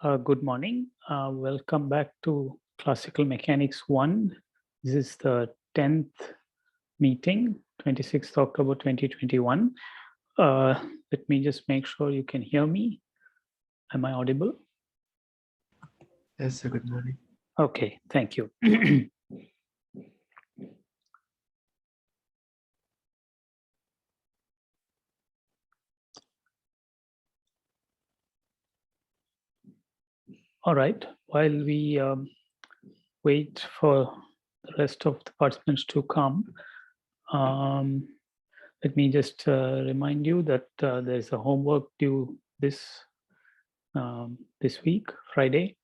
Good morning. Welcome back to Classical Mechanics 1. This is the 10th meeting, 26th October 2021. Let me just make sure you can hear me. Am I audible? Yes, sir. Good morning. Okay, thank you. All right, while we wait for the rest of the participants to come, let me just remind you that there's a homework due this week, Friday.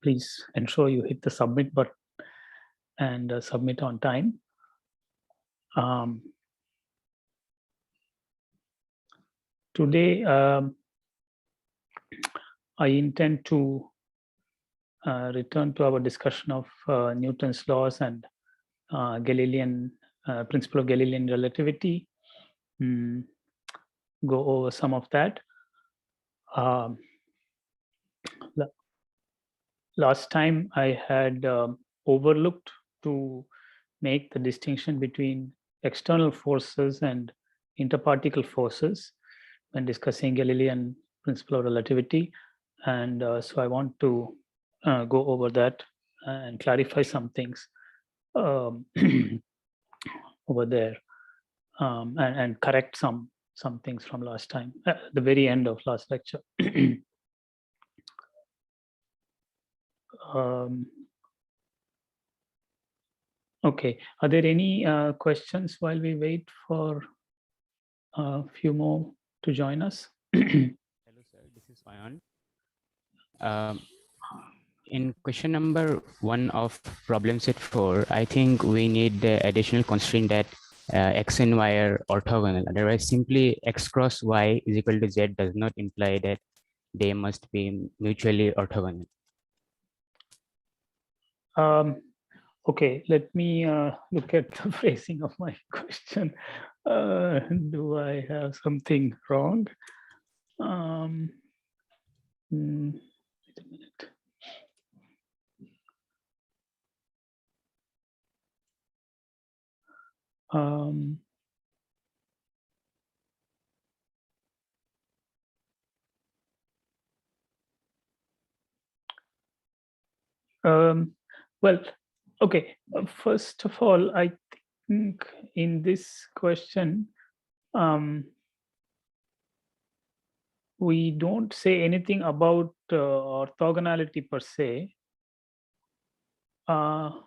Please ensure you hit the submit button and submit on time. Today, I intend to return to our discussion of Newton's laws and Galilean principle of Galilean relativity. Go over some of that. Last time I had overlooked to make the distinction between external forces and interparticle forces when discussing Galilean principle of relativity. And so I want to go over that and clarify some things over there and correct some things from last time, at the very end of last lecture. Okay, are there any questions while we wait for a few more to join us? Hello, sir. This is Fayan. In question number 1 of problem set 4, I think we need the additional constraint that x and y are orthogonal. Otherwise, simply x cross y is equal to z does not imply that they must be mutually orthogonal. Okay, let me look at the phrasing of my question. Do I have something wrong? Wait a minute. Well, okay. First of all, I think in this question, we don't say anything about orthogonality per se. Or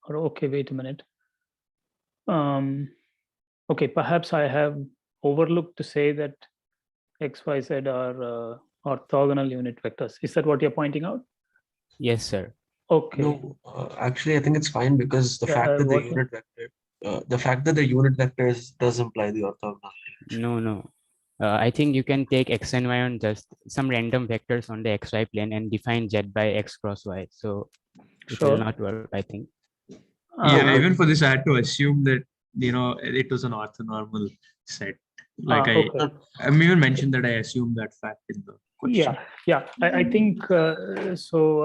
okay, wait a minute. Okay, perhaps I have overlooked to say that x, y, z are orthogonal unit vectors. Is that what you're pointing out? Yes, sir. Okay. No, actually, I think it's fine because the fact that the unit vector, does imply the orthogonality. No. I think you can take x and y on just some random vectors on the xy plane and define z by x cross y. So it will not work, I think. Yeah, even for this, I had to assume that, it was an orthonormal set. Like okay. I even mentioned that I assumed that fact in the question. Yeah. I think so.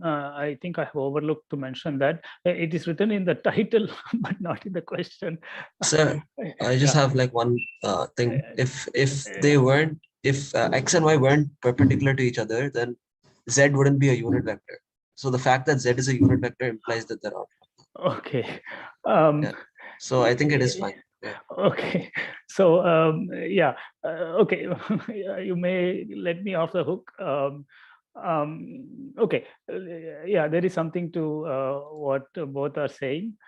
I think I have overlooked to mention that it is written in the title, but not in the question. Sir, I just have like one thing. If they weren't, if x and y weren't perpendicular to each other, then z wouldn't be a unit vector. So the fact that z is a unit vector implies that they're orthogonal. Okay. Yeah. So I think it is fine. Yeah. Okay, so yeah, okay, you may let me off the hook. Okay, yeah, there is something to what both are saying.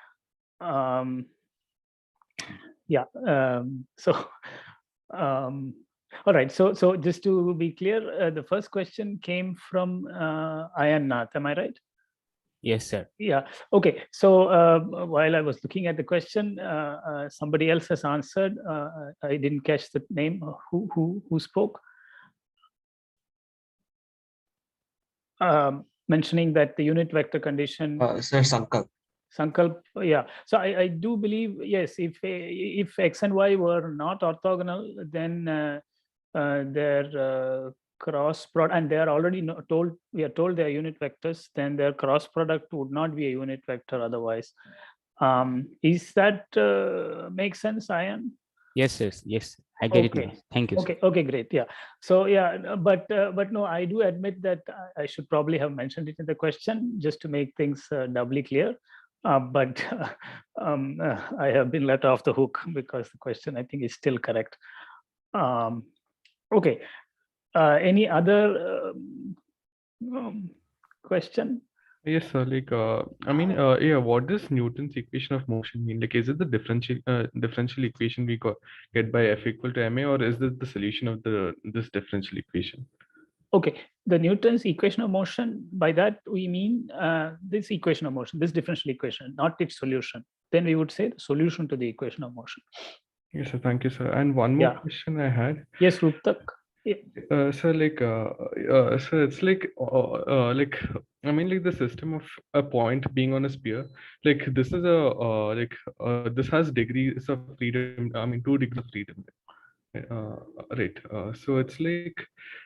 Yeah, so all right, so just to be clear, the first question came from Ayan Nath, am I right? Yes, sir. Yeah. Okay. So while I was looking at the question, somebody else has answered. I didn't catch the name. Who spoke? Mentioning that the unit vector condition. Sir, Sankalp. Sankalp. Yeah. So I do believe, yes. If x and y were not orthogonal, then their cross product, and they are already told, we are told they are unit vectors, then their cross product would not be a unit vector otherwise. Is that make sense, Ayan? Yes, yes, I get it Okay. now. Thank you, sir. Okay, great. Yeah. So yeah, but no, I do admit that I should probably have mentioned it in the question just to make things doubly clear. But I have been let off the hook because the question, I think, is still correct. Okay. Any other question? Yes, sir. Like, I mean, yeah. What does Newton's equation of motion mean? Like, is it the differential equation we get by F equal to ma, or is this the solution of this differential equation? Okay, the Newton's equation of motion, by that we mean this equation of motion, this differential equation, not its solution. Then we would say the solution to the equation of motion. Yes, sir. Thank you, sir. And one more question I had. Yes, Ruptak. Yeah. Sir, like, so it's like, I mean, like the system of a point being on a sphere, like this is this has degrees of freedom. I mean, 2 degrees of freedom. Right. So it's like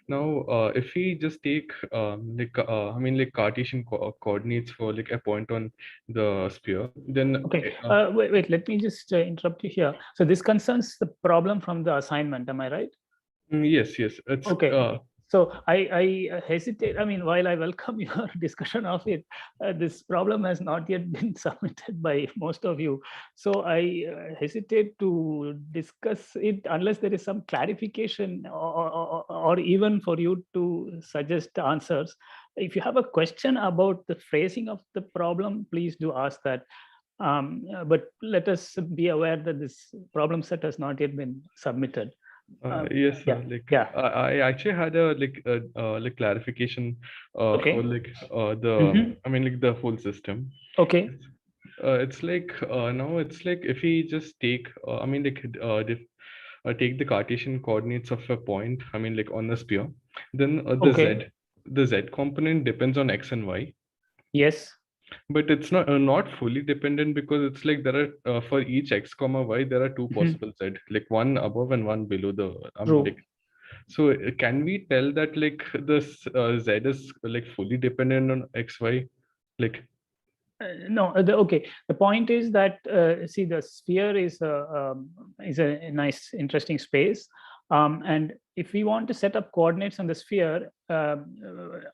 now, if we just take I mean, like Cartesian coordinates for like a point on the sphere, then Okay. Wait. Let me just interrupt you here. So this concerns the problem from the assignment. Am I right? Yes. It's okay. So I hesitate. I mean, while I welcome your discussion of it, this problem has not yet been submitted by most of you. So I hesitate to discuss it unless there is some clarification or even for you to suggest answers. If you have a question about the phrasing of the problem, please do ask that. But let us be aware that this problem set has not yet been submitted. Yes, sir. I actually had a like clarification for like I mean, like the whole system. Okay. It's like now it's like if we just take I mean like take the Cartesian coordinates of a point, I mean like on the sphere, then the z component depends on x and y. Yes. But it's not fully dependent, because it's like there are for each x comma y there are 2 possible z, like one above and one below the like, so can we tell that like this z is like fully dependent on xy, like no, okay. The point is that see, the sphere is a nice, interesting space, and if we want to set up coordinates on the sphere,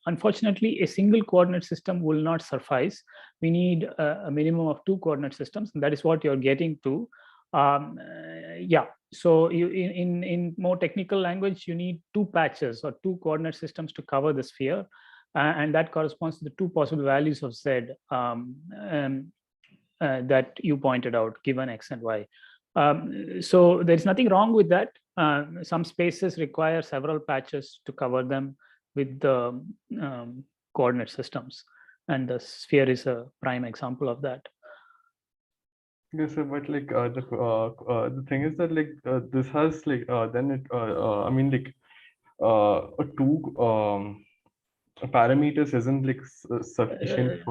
unfortunately, a single coordinate system will not suffice. We need a minimum of 2 coordinate systems, and that is what you're getting to. Yeah. So you in more technical language, you need 2 patches or 2 coordinate systems to cover the sphere. And that corresponds to the 2 possible values of z that you pointed out, given x and y. So there's nothing wrong with that. Some spaces require several patches to cover them with the coordinate systems, and the sphere is a prime example of that. Yes, sir, but like the thing is that like this has like then it I mean like a 2 parameters isn't like sufficient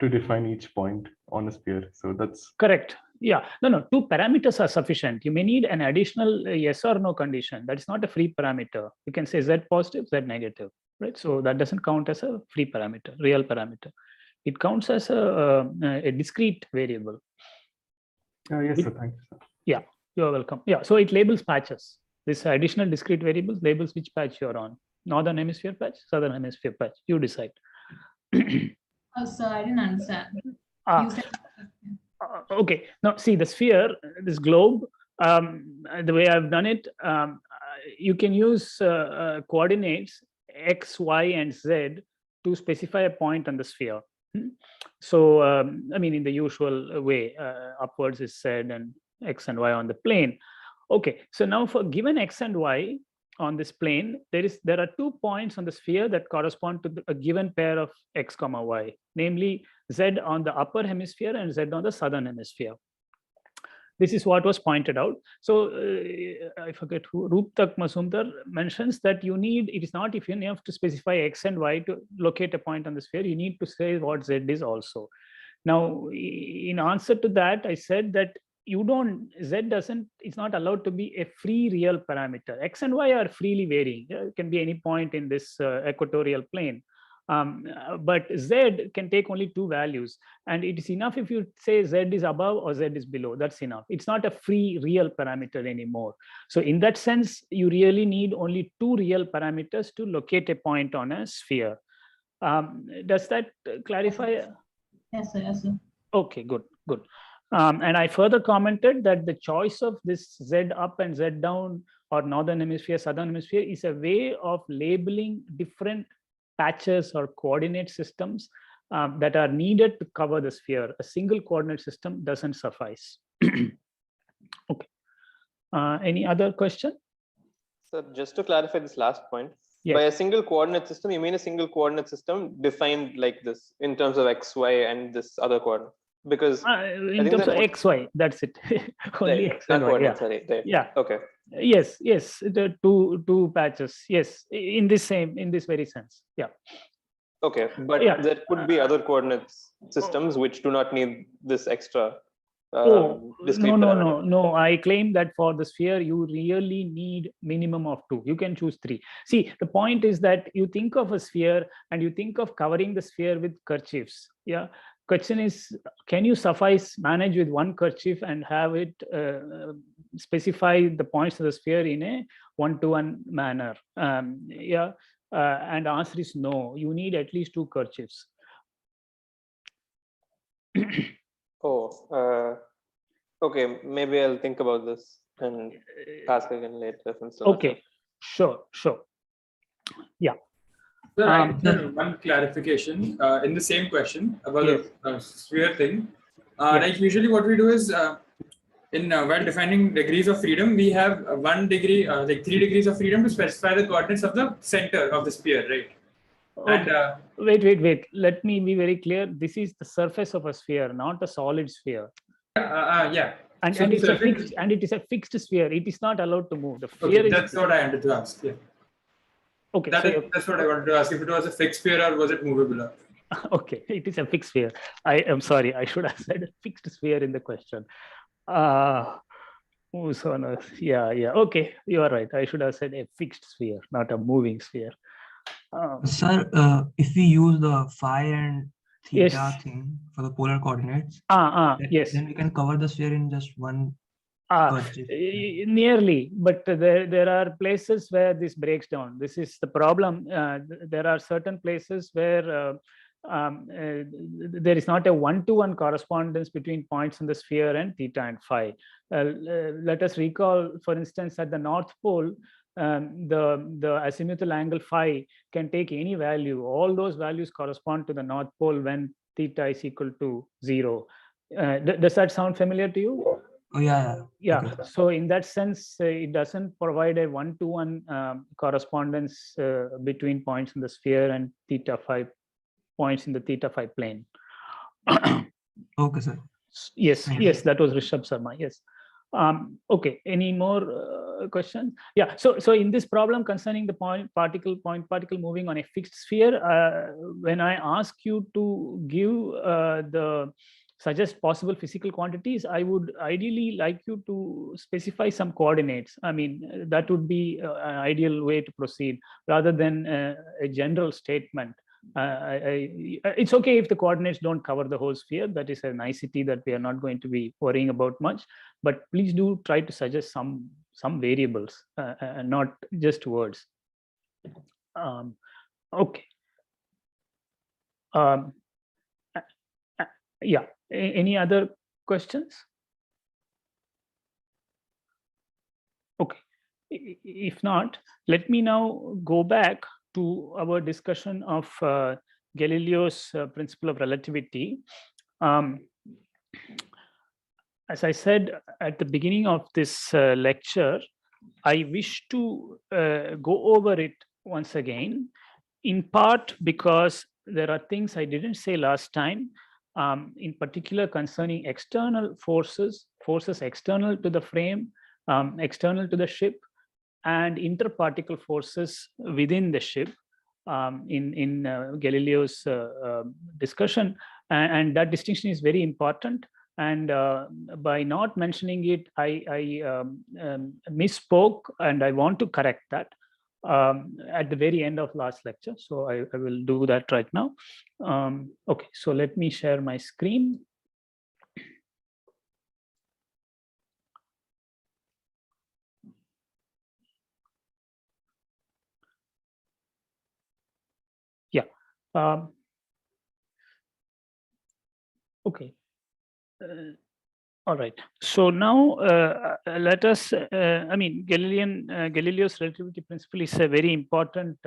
to define each point on a sphere. So that's correct. Yeah, no, 2 parameters are sufficient. You may need an additional yes or no condition. That is not a free parameter. You can say z positive, z negative, right? So that doesn't count as a free parameter, real parameter. It counts as a discrete variable. Yes, sir. Thank you, sir. Yeah, you're welcome. Yeah, so it labels patches. This additional discrete variables labels which patch you're on. Northern hemisphere patch, southern hemisphere patch. You decide. Oh, so I didn't understand. You said okay. Now, see the sphere, this globe. The way I've done it, you can use coordinates x, y, and z to specify a point on the sphere. So, I mean, in the usual way, upwards is z and x and y on the plane. Okay, so now for given x and y on this plane, there are 2 points on the sphere that correspond to a given pair of x comma y, namely z on the upper hemisphere and z on the southern hemisphere. This is what was pointed out. So I forget who, Ruptak Masumdar mentions that it is not if you have to specify x and y to locate a point on the sphere, you need to say what z is also. Now, in answer to that, I said that you don't, Z doesn't, it's not allowed to be a free real parameter. X and Y are freely varying. It can be any point in this equatorial plane. But Z can take only two values, and it is enough if you say Z is above or Z is below. That's enough. It's not a free real parameter anymore. So in that sense, you really need only two real parameters to locate a point on a sphere. Does that clarify? Yes, sir. Yes, sir. Okay, good, good. And I further commented that the choice of this Z up and Z down, or northern hemisphere, southern hemisphere, is a way of labeling different patches or coordinate systems that are needed to cover the sphere. A single coordinate system doesn't suffice. Okay. Any other question? So just to clarify this last point, Yes. by a single coordinate system, you mean a single coordinate system defined like this in terms of X, Y, and this other coordinate? Because in terms of X, Y, that's it. Only right, X and Y. Yeah. sorry, right. Yeah. Okay. Yes, yes, the two patches. Yes, in this very sense. Yeah. Okay, but Yeah. there could be other coordinates systems which do not need this extra. Discrete No, parameter. no. I claim that for the sphere, you really need minimum of two. You can choose three. See, the point is that you think of a sphere and you think of covering the sphere with kerchiefs. Yeah. Question is, can you manage with one kerchief and have it specify the points of the sphere in a one-to-one manner? Yeah. And the answer is no. You need at least two kerchiefs. Okay, maybe I'll think about this and ask again later. If I'm still Okay, sure. Yeah. Sir, I have one clarification in the same question about the sphere thing. Like usually what we do is while defining degrees of freedom, we have 1 degree, like 3 degrees of freedom to specify the coordinates of the center of the sphere, right? Okay. And, wait. Let me be very clear. This is the surface of a sphere, not a solid sphere. Yeah. And, so and it is a fixed sphere. It is not allowed to move. The sphere that's what I wanted to ask. Yeah. Okay. That's what I wanted to ask. If it was a fixed sphere or was it movable? Okay, it is a fixed sphere. I am sorry. I should have said a fixed sphere in the question. Yeah. Okay, you are right. I should have said a fixed sphere, not a moving sphere. Sir, if we use the phi and theta thing for the polar coordinates, then we can cover the sphere in just one kerchief. Nearly, but there are places where this breaks down. This is the problem. There are certain places where there is not a one-to-one correspondence between points in the sphere and theta and phi. Let us recall, for instance, at the North Pole, the azimuthal angle phi can take any value. All those values correspond to the North Pole when theta is equal to 0. Does that sound familiar to you? Oh, yeah. Okay. So in that sense, it doesn't provide a one-to-one correspondence between points in the sphere and theta phi points in the theta phi plane. Okay, sir. Yes, that was Rishabh Sharma. Yes. Okay. Any more questions? Yeah. So in this problem concerning the point particle moving on a fixed sphere, when I ask you to give suggest possible physical quantities, I would ideally like you to specify some coordinates. I mean, that would be an ideal way to proceed rather than a general statement. It's okay if the coordinates don't cover the whole sphere. That is a nicety that we are not going to be worrying about much. But please do try to suggest some variables, not just words. Okay. Yeah. Any other questions? Okay. If not, let me now go back to our discussion of Galileo's principle of relativity. As I said at the beginning of this lecture, I wish to go over it once again, in part because there are things I didn't say last time, in particular concerning external forces external to the frame, external to the ship, and interparticle forces within the ship in Galileo's discussion. And that distinction is very important. And by not mentioning it, I misspoke, and I want to correct that at the very end of last lecture. So I will do that right now. Okay, so let me share my screen. Yeah. Okay. All right. So now let us, I mean, Galileo's relativity principle is a very important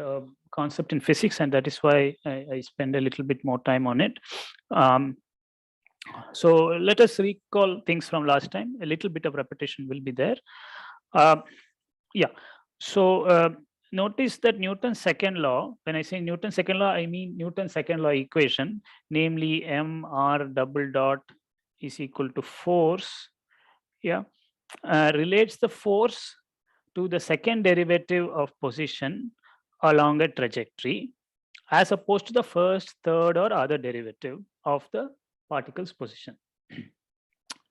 concept in physics, and that is why I spend a little bit more time on it. So let us recall things from last time. A little bit of repetition will be there. Yeah. So notice that Newton's second law, when I say Newton's second law, I mean Newton's second law equation, namely mr double dot is equal to force, relates the force to the second derivative of position along a trajectory, as opposed to the first, third, or other derivative of the particle's position.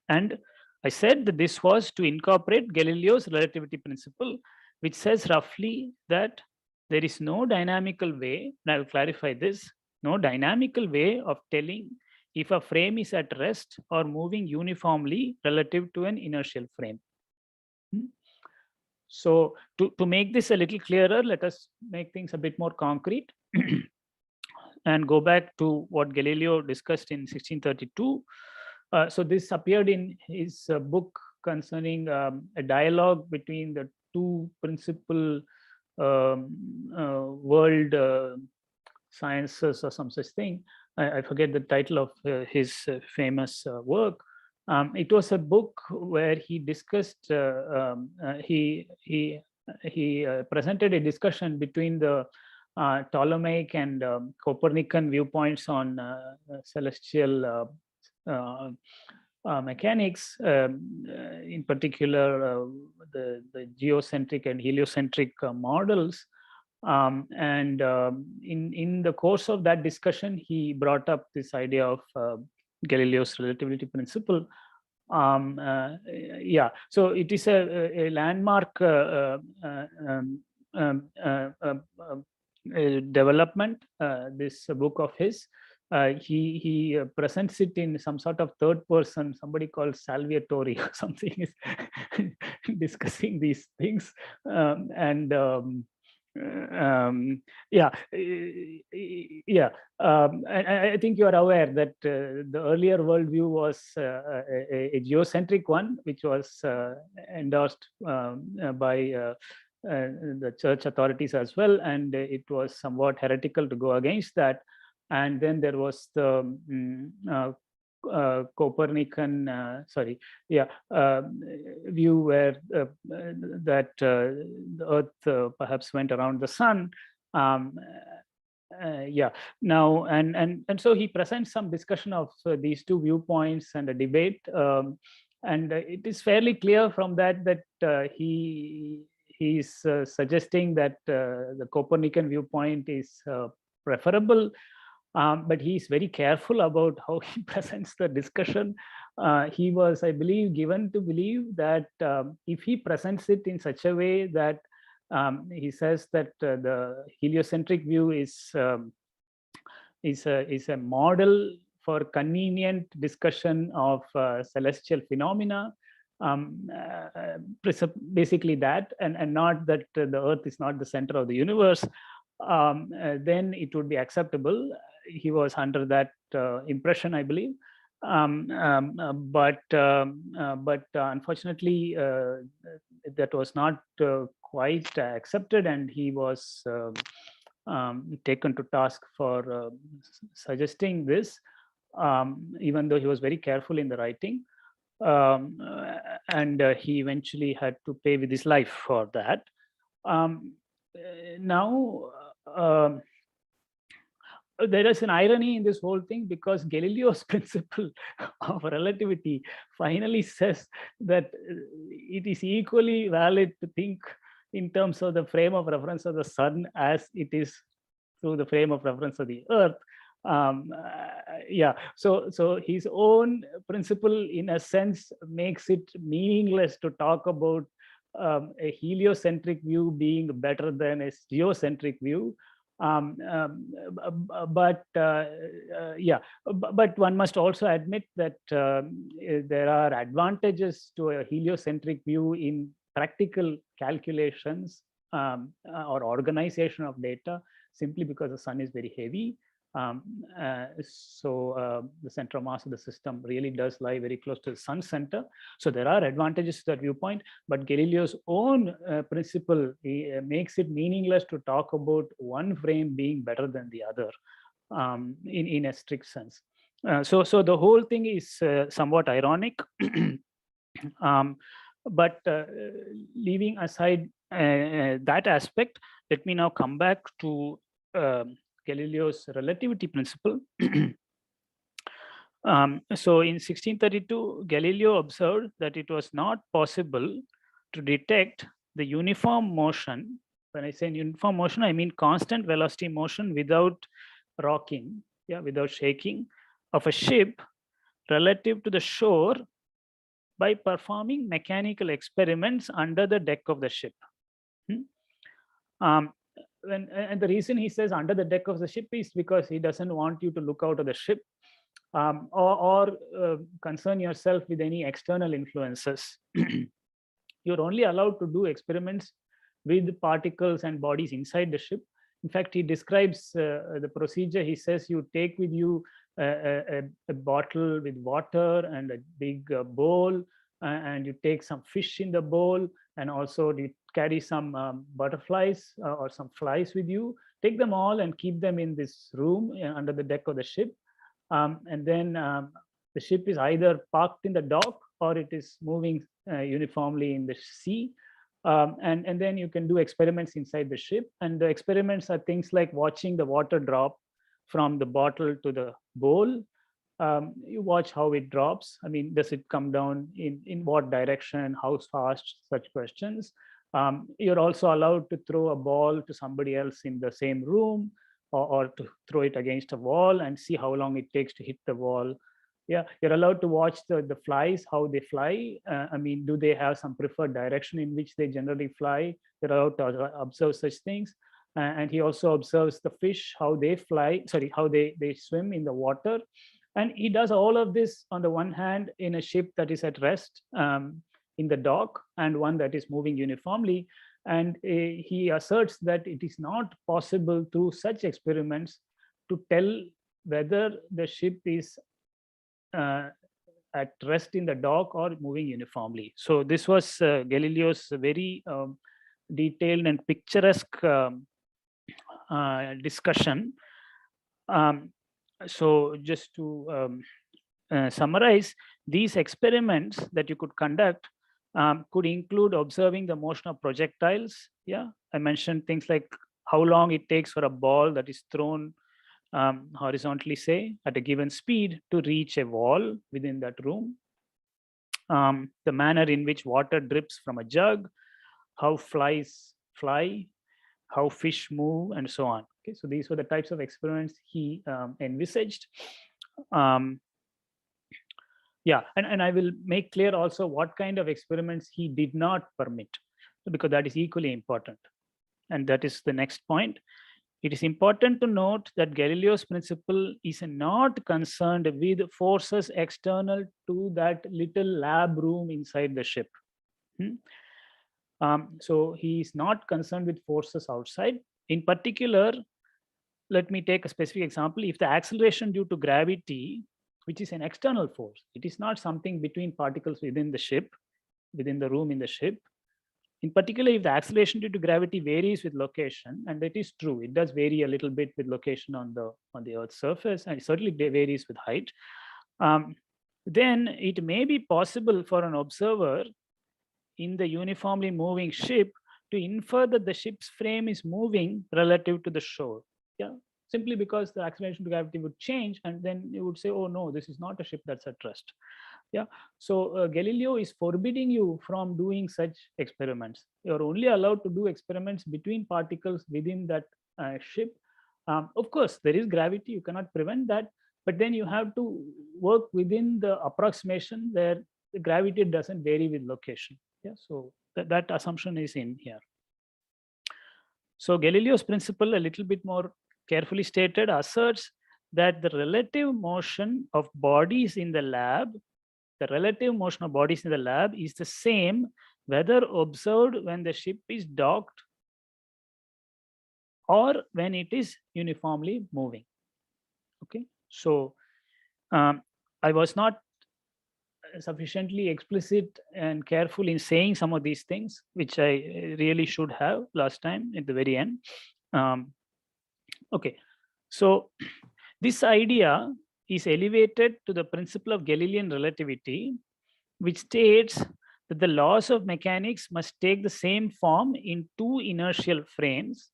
And I said that this was to incorporate Galileo's relativity principle, which says roughly that there is no dynamical way, and I will clarify this, no dynamical way of telling if a frame is at rest or moving uniformly relative to an inertial frame. So to make this a little clearer, let us make things a bit more concrete and go back to what Galileo discussed in 1632. So this appeared in his book concerning a dialogue between the two principal world sciences or some such thing. I forget the title of his famous work. It was a book where he discussed, he presented a discussion between the Ptolemaic and Copernican viewpoints on celestial mechanics, in particular the geocentric and heliocentric models. In the course of that discussion, he brought up this idea of Galileo's relativity principle. Yeah, so it is a landmark development, this book of his. He presents it in some sort of third person. Somebody called Salviatori or something is discussing these things, yeah. I think you are aware that the earlier worldview was a geocentric one, which was endorsed by the church authorities as well, and it was somewhat heretical to go against that. And then there was the Copernican, view where that the Earth perhaps went around the sun. Now and so he presents some discussion of these two viewpoints and a debate, and it is fairly clear from that that he's suggesting that the Copernican viewpoint is preferable. But he's very careful about how he presents the discussion. He was, I believe, given to believe that if he presents it in such a way that he says that the heliocentric view is a model for convenient discussion of celestial phenomena, basically that, and not that the Earth is not the center of the universe, then it would be acceptable. He was under that impression, I believe, but unfortunately that was not quite accepted, and he was taken to task for suggesting this, even though he was very careful in the writing, and he eventually had to pay with his life for that. Now there is an irony in this whole thing, because Galileo's principle of relativity finally says that it is equally valid to think in terms of the frame of reference of the sun as it is through the frame of reference of the Earth. Yeah, so his own principle in a sense makes it meaningless to talk about a heliocentric view being better than a geocentric view. Yeah, but one must also admit that there are advantages to a heliocentric view in practical calculations or organization of data, simply because the sun is very heavy. The center of mass of the system really does lie very close to the sun center. So there are advantages to that viewpoint, but Galileo's own principle makes it meaningless to talk about one frame being better than the other in a strict sense. So the whole thing is somewhat ironic. But leaving aside that aspect, let me now come back to Galileo's relativity principle. So in 1632, Galileo observed that it was not possible to detect the uniform motion. When I say uniform motion, I mean constant velocity motion without rocking, without shaking, of a ship relative to the shore by performing mechanical experiments under the deck of the ship. And the reason he says under the deck of the ship is because he doesn't want you to look out of the ship or concern yourself with any external influences. You're only allowed to do experiments with particles and bodies inside the ship. In fact, he describes the procedure. He says you take with you a bottle with water and a big bowl, and you take some fish in the bowl, and also you carry some butterflies or some flies with you. Take them all and keep them in this room under the deck of the ship. And then the ship is either parked in the dock or it is moving uniformly in the sea. And then you can do experiments inside the ship. And the experiments are things like watching the water drop from the bottle to the bowl. You watch how it drops. I mean, does it come down in what direction, how fast, such questions. You're also allowed to throw a ball to somebody else in the same room, or to throw it against a wall and see how long it takes to hit the wall. Yeah, you're allowed to watch the flies, how they fly. I mean, do they have some preferred direction in which they generally fly? You're allowed to observe such things. And he also observes the fish, how they fly, how they swim in the water. And he does all of this on the one hand in a ship that is at rest in the dock, and one that is moving uniformly. And he asserts that it is not possible through such experiments to tell whether the ship is at rest in the dock or moving uniformly. So this was Galileo's very detailed and picturesque discussion. So just to summarize, these experiments that you could conduct could include observing the motion of projectiles. Yeah, I mentioned things like how long it takes for a ball that is thrown horizontally, say, at a given speed to reach a wall within that room. The manner in which water drips from a jug, how flies fly, how fish move, and so on. Okay, so these were the types of experiments he envisaged. Yeah, and I will make clear also what kind of experiments he did not permit, because that is equally important. And that is the next point. It is important to note that Galileo's principle is not concerned with forces external to that little lab room inside the ship. So he is not concerned with forces outside. In particular, let me take a specific example. If the acceleration due to gravity, which is an external force, it is not something between particles within the ship, within the room in the ship. In particular, if the acceleration due to gravity varies with location, and that is true, it does vary a little bit with location on the Earth's surface, and it certainly varies with height, then it may be possible for an observer in the uniformly moving ship to infer that the ship's frame is moving relative to the shore. Yeah, simply because the acceleration to gravity would change, and then you would say, oh no, this is not a ship that's at rest. Yeah, so Galileo is forbidding you from doing such experiments. You're only allowed to do experiments between particles within that ship, Of course, there is gravity, you cannot prevent that, but then you have to work within the approximation where the gravity doesn't vary with location. Yeah, so that assumption is in here. So Galileo's principle, a little bit more carefully stated, asserts that the relative motion of bodies in the lab, is the same whether observed when the ship is docked or when it is uniformly moving. Okay, so I was not sufficiently explicit and careful in saying some of these things, which I really should have last time at the very end. Okay, so this idea is elevated to the principle of Galilean relativity, which states that the laws of mechanics must take the same form in two inertial frames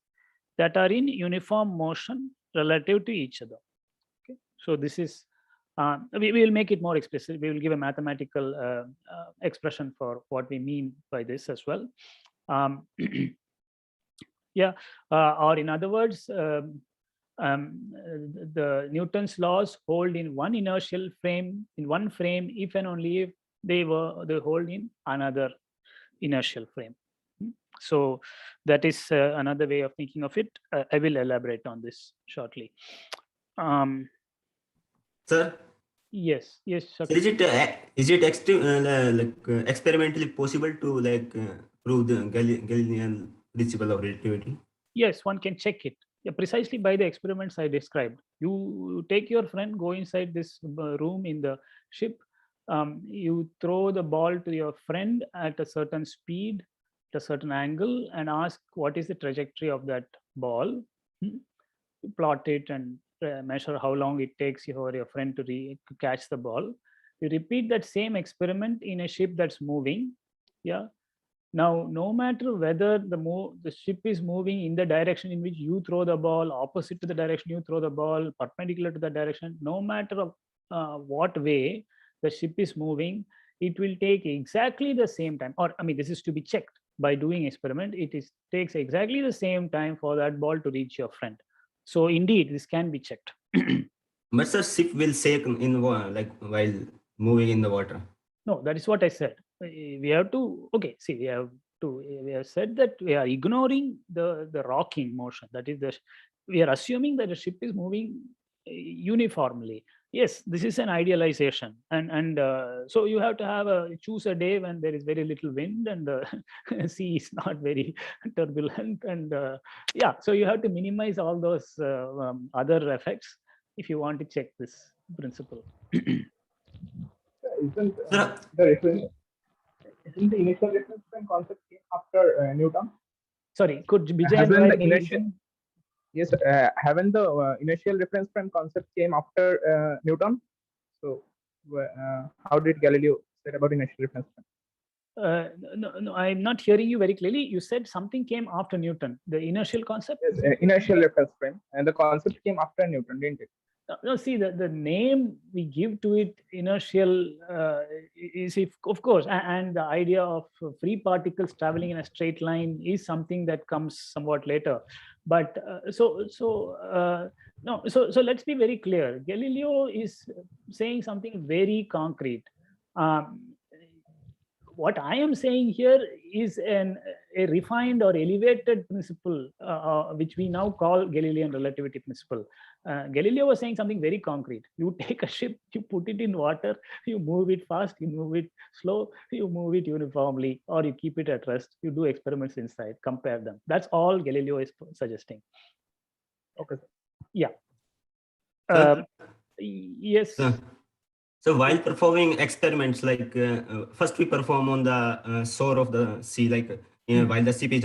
that are in uniform motion relative to each other. Okay, so this is we will make it more explicit. We will give a mathematical expression for what we mean by this as well. Yeah, or in other words, the Newton's laws hold in one inertial frame, if and only if they hold in another inertial frame. So that is another way of thinking of it. I will elaborate on this shortly. Sir? Yes. So is it experimentally possible to prove the Galilean principle of relativity? Yes, one can check it. Yeah, precisely by the experiments I described. You take your friend, go inside this room in the ship. You throw the ball to your friend at a certain speed, at a certain angle, and ask what is the trajectory of that ball. You plot it and measure how long it takes for your friend to catch the ball. You repeat that same experiment in a ship that's moving. Yeah. Now, no matter whether the ship is moving in the direction in which you throw the ball, opposite to the direction you throw the ball, perpendicular to the direction, no matter of what way the ship is moving, it will take exactly the same time. Or, I mean, this is to be checked by doing experiment. Takes exactly the same time for that ball to reach your friend. So, indeed, this can be checked. But the ship will sink in while moving in the water. No, that is what I said. We have to, okay, see, we have said that we are ignoring the rocking motion. That is we are assuming that the ship is moving uniformly. Yes, this is an idealization. And so you have to choose a day when there is very little wind and the sea is not very turbulent. And yeah, so you have to minimize all those other effects if you want to check this principle. Isn't the initial reference frame concept came after Newton? Sorry, could Vijay Yes, haven't the initial reference frame concept came after Newton? So how did Galileo say about initial reference frame? No, I'm not hearing you very clearly. You said something came after Newton. The inertial concept? Yes, inertial reference frame, and the concept came after Newton, didn't it? No, see, the name we give to it, inertial, is of course, and the idea of free particles traveling in a straight line is something that comes somewhat later. But so let's be very clear. Galileo is saying something very concrete. What I am saying here is a refined or elevated principle, which we now call Galilean relativity principle. Galileo was saying something very concrete. You take a ship, you put it in water, you move it fast, you move it slow, you move it uniformly, or you keep it at rest. You do experiments inside, compare them. That's all Galileo is suggesting. Okay. Yeah. Yes. So while performing experiments, first we perform on the shore of the sea, while the ship is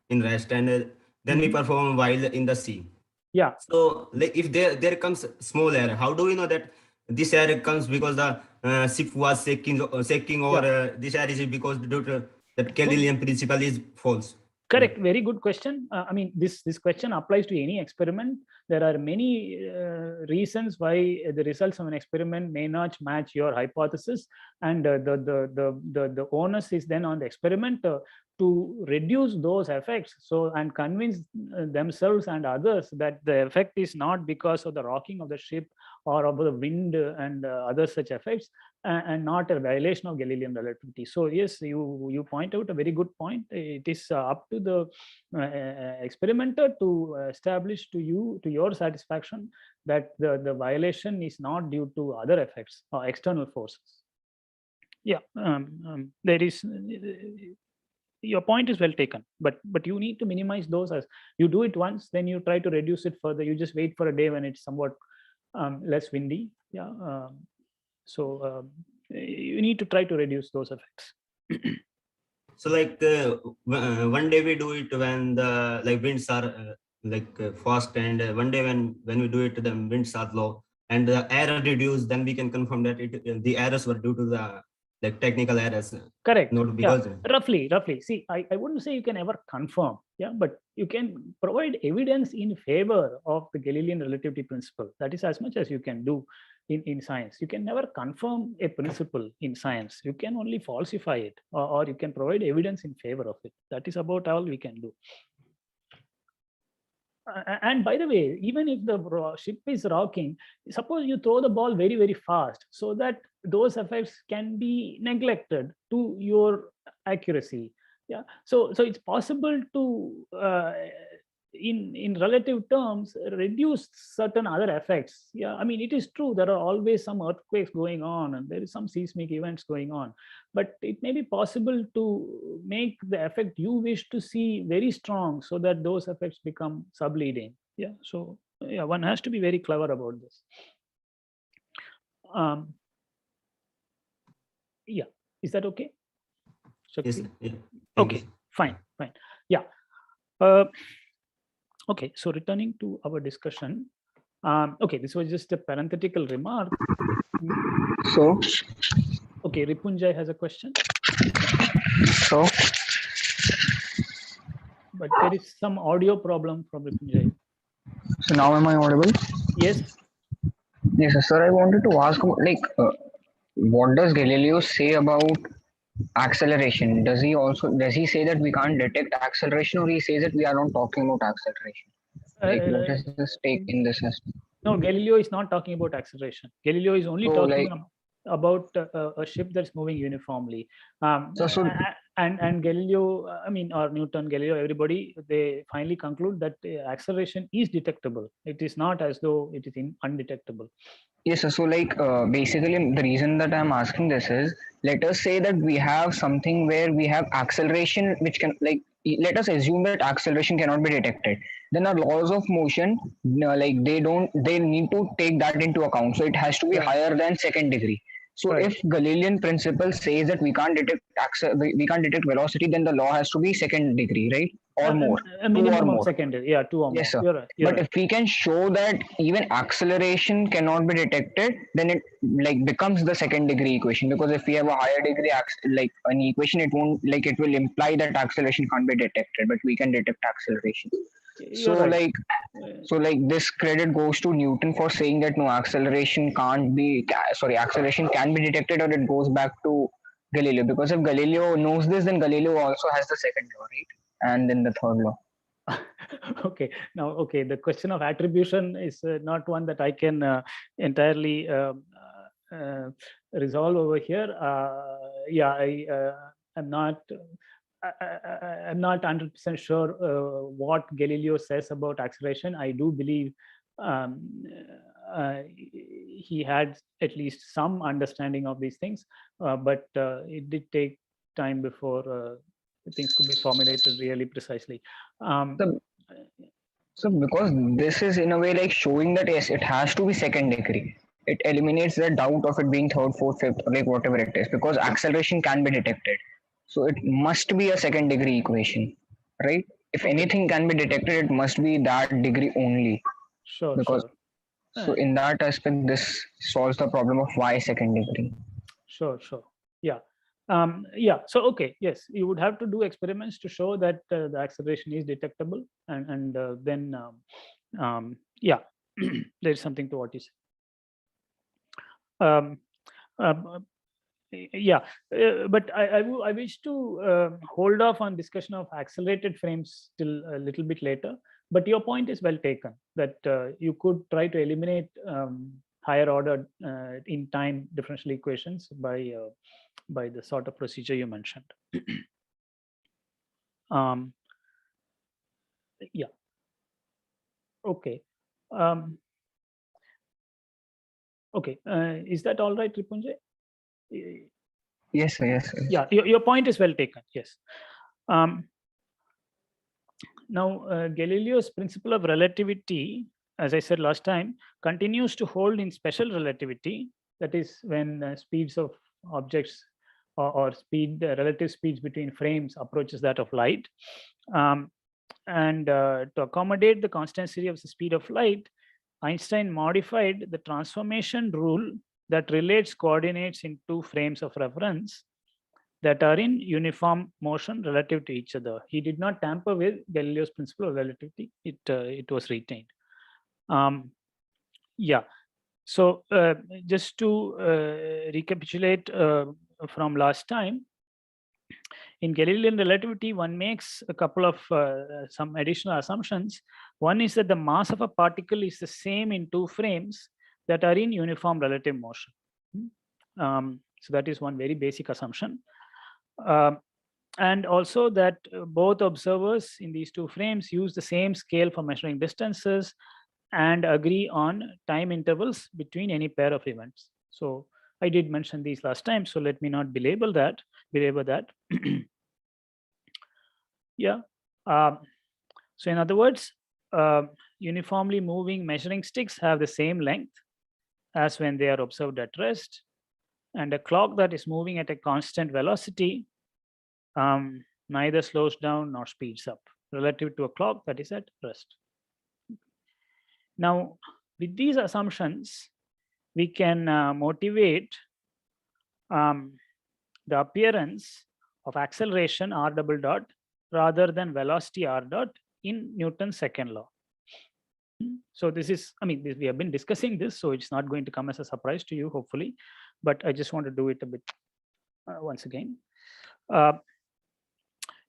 in rest, and then we perform while in the sea. Yeah. So if there comes small error, how do we know that this error comes because the ship was shaking, or this error is because due to that Galilean principle is false? Correct. Very good question. I mean, this question applies to any experiment. There are many reasons why the results of an experiment may not match your hypothesis, and the onus is then on the experimenter to reduce those effects, so and convince themselves and others that the effect is not because of the rocking of the ship or of the wind and other such effects, and not a violation of Galilean relativity. So yes, you point out a very good point. It is up to the experimenter to establish to your satisfaction that the violation is not due to other effects or external forces. Yeah, there is. Your point is well taken, but you need to minimize those. As you do it once, then you try to reduce it further. You just wait for a day when it's somewhat less windy. Yeah. So you need to try to reduce those effects. So like one day we do it when the winds are fast, and one day when we do it the winds are low and the error reduced, then we can confirm that the errors were due to the technical errors. Correct. Not because roughly. See, I wouldn't say you can ever confirm, but you can provide evidence in favor of the Galilean relativity principle. That is as much as you can do in science. You can never confirm a principle in science. You can only falsify it, or you can provide evidence in favor of it. That is about all we can do. And by the way, even if the ship is rocking, suppose you throw the ball very, very fast, so that those effects can be neglected to your accuracy. Yeah. So it's possible to, in relative terms, reduce certain other effects. Yeah. I mean, it is true there are always some earthquakes going on and there is some seismic events going on, but it may be possible to make the effect you wish to see very strong, so that those effects become subleading. Yeah. So yeah, one has to be very clever about this. Yeah. Is that okay? Yes, yeah. Okay. Fine. Yeah. Okay, so returning to our discussion, okay, this was just a parenthetical remark. So, okay, Ripunjay has a question. So, but there is some audio problem from Ripunjay. So now am I audible? Yes. Yes, sir. I wanted to ask, what does Galileo say about acceleration? Does he say that we can't detect acceleration, or he says that we are not talking about acceleration? What is his take in this aspect? No, Galileo is not talking about acceleration. Galileo is only talking about a ship that's moving uniformly. And Galileo, I mean, or Newton, Galileo, everybody, they finally conclude that acceleration is detectable. It is not as though it is undetectable. Yes, sir. So basically the reason that I'm asking this is, let us say that we have something where we have acceleration, which can let us assume that acceleration cannot be detected. Then our laws of motion, they need to take that into account. So it has to be higher than second degree. So if Galilean principle says that we can't detect velocity, then the law has to be second degree, right? Or more. A minimum of second degree. Yeah, 2 or more. Yes, sir. You're right. But if we can show that even acceleration cannot be detected, then it becomes the second degree equation. Because if we have a higher degree an equation, it won't it will imply that acceleration can't be detected, but we can detect acceleration. So this credit goes to Newton for saying that no, acceleration can be detected, or it goes back to Galileo. Because if Galileo knows this, then Galileo also has the second law, right? And then the third law. Okay. Now, the question of attribution is not one that I can entirely resolve over here. I'm not 100% sure what Galileo says about acceleration. I do believe he had at least some understanding of these things, but it did take time before things could be formulated really precisely. So because this is in a way showing that yes, it has to be second degree. It eliminates the doubt of it being third, fourth, fifth, whatever it is, because acceleration can be detected. So it must be a second degree equation, right? If anything can be detected, it must be that degree only. Sure. So in that aspect, this solves the problem of why second degree. Sure. Yeah. Yeah, so okay, yes, you would have to do experiments to show that the acceleration is detectable, and then yeah, there's something to what you say. Yeah, but I wish to hold off on discussion of accelerated frames till a little bit later. But your point is well taken, that you could try to eliminate higher order in time differential equations by the sort of procedure you mentioned. Yeah. Okay. Okay. Is that all right, Ripunjay? Yes, sir. Yes, sir. Yeah, your point is well taken. Yes. Now, Galileo's principle of relativity, as I said last time, continues to hold in special relativity. That is when speeds of objects or relative speeds between frames approaches that of light. And to accommodate the constant series of the speed of light, Einstein modified the transformation rule that relates coordinates in two frames of reference that are in uniform motion relative to each other. He did not tamper with Galileo's principle of relativity. It was retained. Yeah. So just to recapitulate from last time, in Galilean relativity, one makes a couple of some additional assumptions. One is that the mass of a particle is the same in two frames that are in uniform relative motion. So that is one very basic assumption. And also that both observers in these two frames use the same scale for measuring distances and agree on time intervals between any pair of events. So I did mention these last time, so let me not belabor that. Yeah. So in other words, uniformly moving measuring sticks have the same length as when they are observed at rest, and a clock that is moving at a constant velocity neither slows down nor speeds up relative to a clock that is at rest. Now, with these assumptions, we can motivate the appearance of acceleration r double dot rather than velocity r dot in Newton's second law. So this is, I mean, we have been discussing this, so it's not going to come as a surprise to you, hopefully, but I just want to do it a bit once again.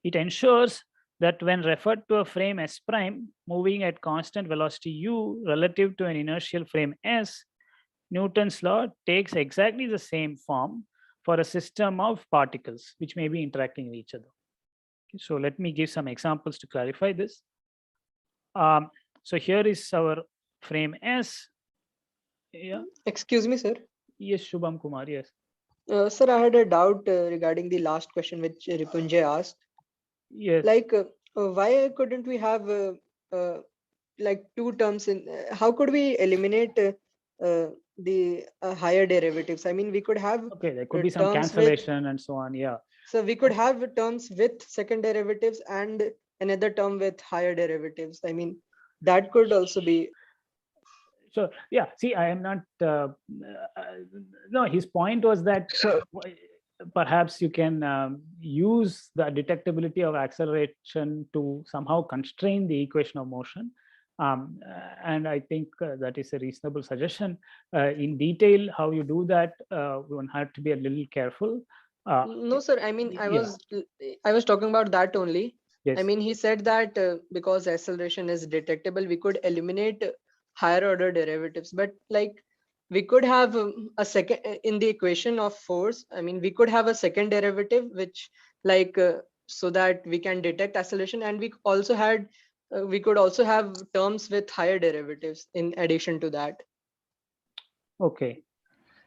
It ensures that when referred to a frame S prime moving at constant velocity u relative to an inertial frame S, Newton's law takes exactly the same form for a system of particles which may be interacting with each other. Okay, so let me give some examples to clarify this. So here is our frame S. Yeah. Excuse me, sir. Yes, Shubham Kumar. Yes. Sir, I had a doubt regarding the last question which Ripunjay asked. Yes. Like, why couldn't we have like two terms in? How could we eliminate the higher derivatives? I mean, we could have. Okay, there could be some cancellation and so on. Yeah. So we could have terms with second derivatives and another term with higher derivatives. I mean, that could also be. So yeah, see, I am not. No, his point was that. So perhaps you can use the detectability of acceleration to somehow constrain the equation of motion. And I think that is a reasonable suggestion. In detail, how you do that, one had to be a little careful. No, sir. I mean, I was talking about that only. Yes. I mean, he said that because acceleration is detectable, we could eliminate higher order derivatives. But like, we could have a second in the equation of force. I mean, we could have a second derivative, which like so that we can detect acceleration, and we also had we could also have terms with higher derivatives in addition to that. Okay.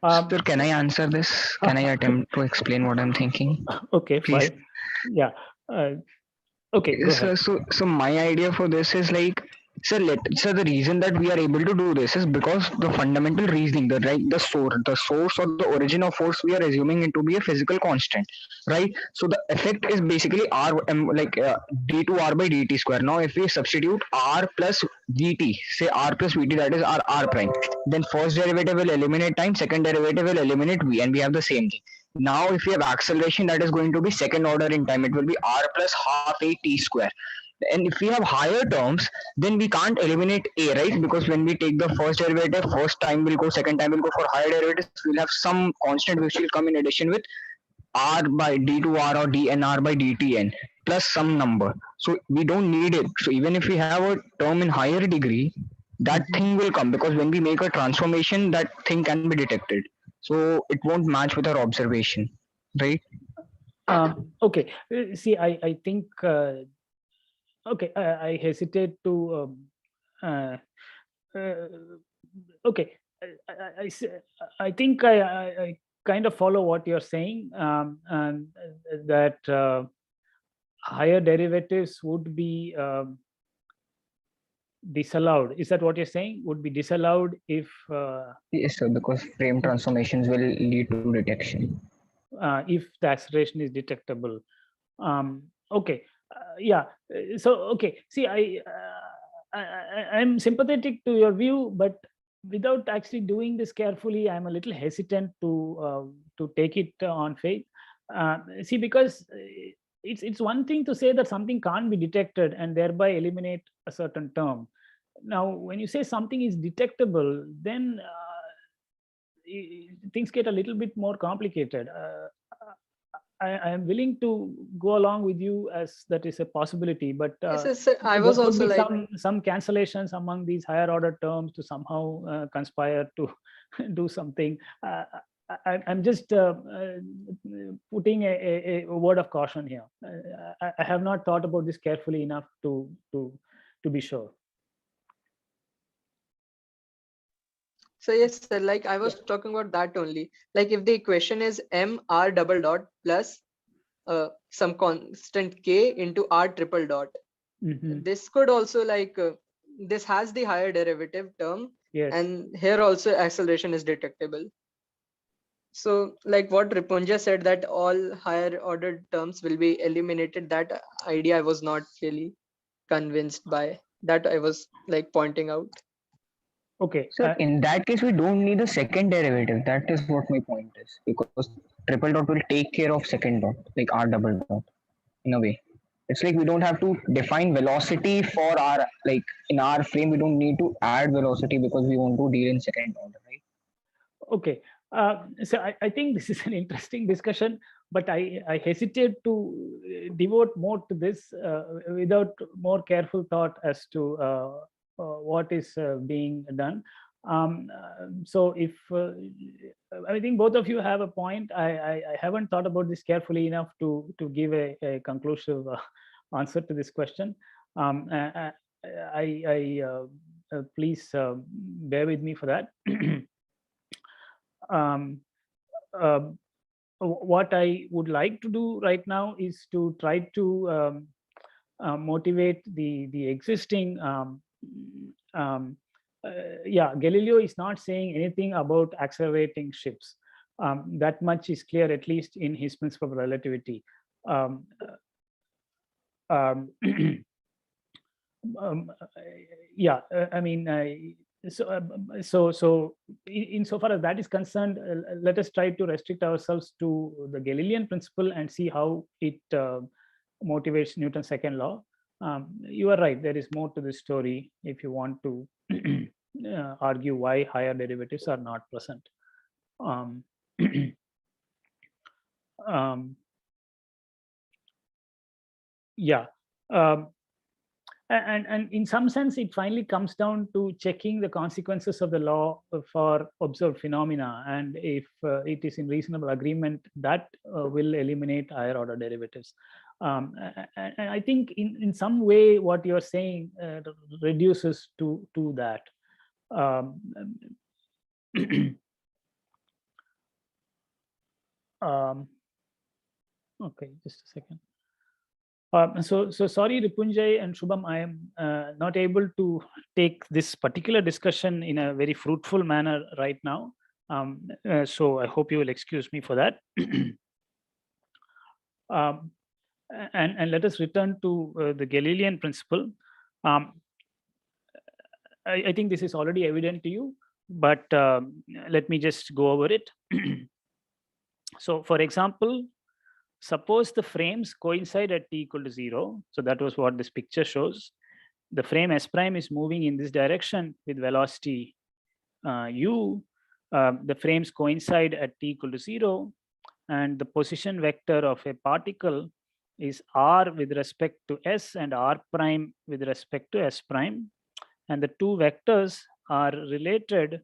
Sir, can I answer this? Can I attempt to explain what I'm thinking? Okay, please. Fine. Yeah. Okay. So my idea for this is like, So the reason that we are able to do this is because the fundamental reasoning, the source or the origin of force, we are assuming it to be a physical constant, right? So the effect is basically d2r by dt square. Now if we substitute r plus vt, say r plus vt, that is our r prime, then first derivative will eliminate time, second derivative will eliminate v, and we have the same thing. Now if we have acceleration, that is going to be second order in time, it will be r plus half a t square. And if we have higher terms, then we can't eliminate a, right? Because when we take the first derivative, first time will go, second time will go. For higher derivatives, we'll have some constant which will come in addition with r by d2r or dnr by dtn plus some number. So we don't need it. So even if we have a term in higher degree, that thing will come, because when we make a transformation, that thing can be detected. So it won't match with our observation, right? Okay. See, I think okay. I hesitate to okay. I think I kind of follow what you're saying, and that higher derivatives would be disallowed. Is that what you're saying? Would be disallowed if yes, sir, because frame transformations will lead to detection. If the acceleration is detectable. Okay. Yeah. So okay. See, I'm sympathetic to your view, but without actually doing this carefully, I'm a little hesitant to take it on faith. See, because it's one thing to say that something can't be detected and thereby eliminate a certain term. Now, when you say something is detectable, then things get a little bit more complicated. I am willing to go along with you as that is a possibility, but yes, I was also like some cancellations among these higher order terms to somehow conspire to do something. I'm just putting a word of caution here. I have not thought about this carefully enough to be sure. So yes, sir, like I was talking about that only. Like if the equation is m r double dot plus some constant k into r triple dot, this could also this has the higher derivative term, and here also acceleration is detectable. So like what Ripunja said, that all higher ordered terms will be eliminated, that idea I was not really convinced by. That I was like pointing out. Okay. So in that case, we don't need a second derivative. That is what my point is, because triple dot will take care of second dot, like r double dot, in a way. It's like we don't have to define velocity for our, like in our frame, we don't need to add velocity because we want to deal in second order, right? Okay. So I think this is an interesting discussion, but I hesitate to devote more to this without more careful thought as to what is being done. So if I think both of you have a point, I haven't thought about this carefully enough to give a conclusive answer to this question. Please bear with me for that. What I would like to do right now is to try to motivate the existing. Galileo is not saying anything about accelerating ships. That much is clear, at least in his principle of relativity. Yeah, I mean. So insofar as that is concerned, let us try to restrict ourselves to the Galilean principle and see how it motivates Newton's second law. You are right, there is more to this story if you want to argue why higher derivatives are not present. Yeah. And in some sense, it finally comes down to checking the consequences of the law for observed phenomena. And if it is in reasonable agreement, that will eliminate higher order derivatives. And I think in some way, what you're saying reduces to that. Okay, just a second. So sorry, Ripunjay and Shubham, I am not able to take this particular discussion in a very fruitful manner right now. So I hope you will excuse me for that. And let us return to the Galilean principle. I think this is already evident to you, but let me just go over it. So for example, suppose the frames coincide at t equal to 0. So that was what this picture shows. The frame S prime is moving in this direction with velocity u. The frames coincide at t equal to 0, and the position vector of a particle is r with respect to s and r prime with respect to s prime. And the two vectors are related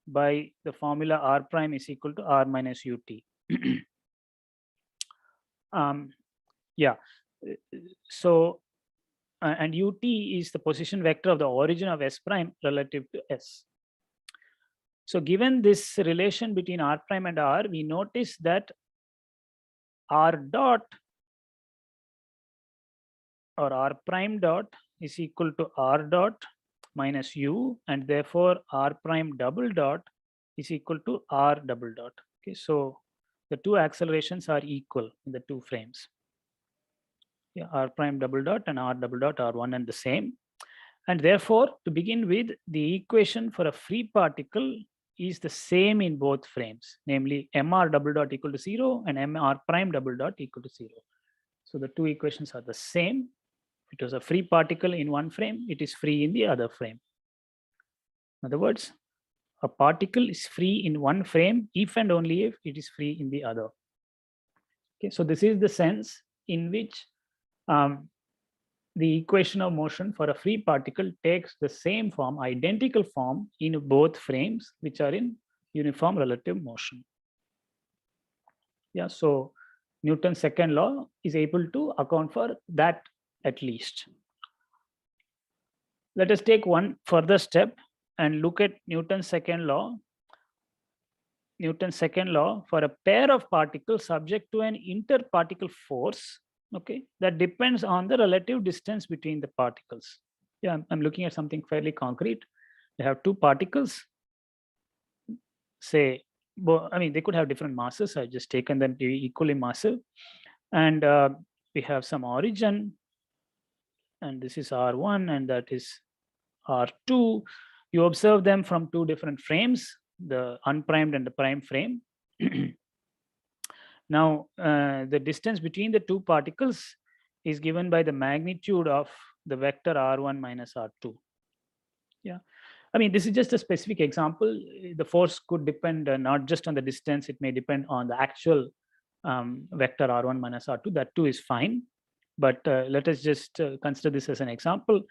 by the formula r prime is equal to r minus ut. Yeah, so and ut is the position vector of the origin of s prime relative to s. So given this relation between r prime and r, we notice that r dot or r prime dot is equal to r dot minus u, and therefore r prime double dot is equal to r double dot. Okay, so the two accelerations are equal in the two frames. Yeah, r prime double dot and r double dot are one and the same. And therefore, to begin with, the equation for a free particle is the same in both frames, namely mr double dot equal to 0 and mr prime double dot equal to 0. So the two equations are the same. If it was a free particle in one frame, it is free in the other frame. In other words, a particle is free in one frame if and only if it is free in the other. Okay, so this is the sense in which the equation of motion for a free particle takes the same form, identical form in both frames, which are in uniform relative motion. Yeah, so Newton's second law is able to account for that at least. Let us take one further step and look at Newton's second law. Newton's second law for a pair of particles subject to an interparticle force, okay, that depends on the relative distance between the particles. Yeah, I'm looking at something fairly concrete. You have two particles, say, I mean, they could have different masses. I've just taken them to be equally massive. And we have some origin, and this is R1, and that is R2. You observe them from two different frames, the unprimed and the prime frame. Now, the distance between the two particles is given by the magnitude of the vector R1 minus R2. Yeah, I mean, this is just a specific example. The force could depend not just on the distance, it may depend on the actual vector R1 minus R2. That too is fine. But let us just consider this as an example.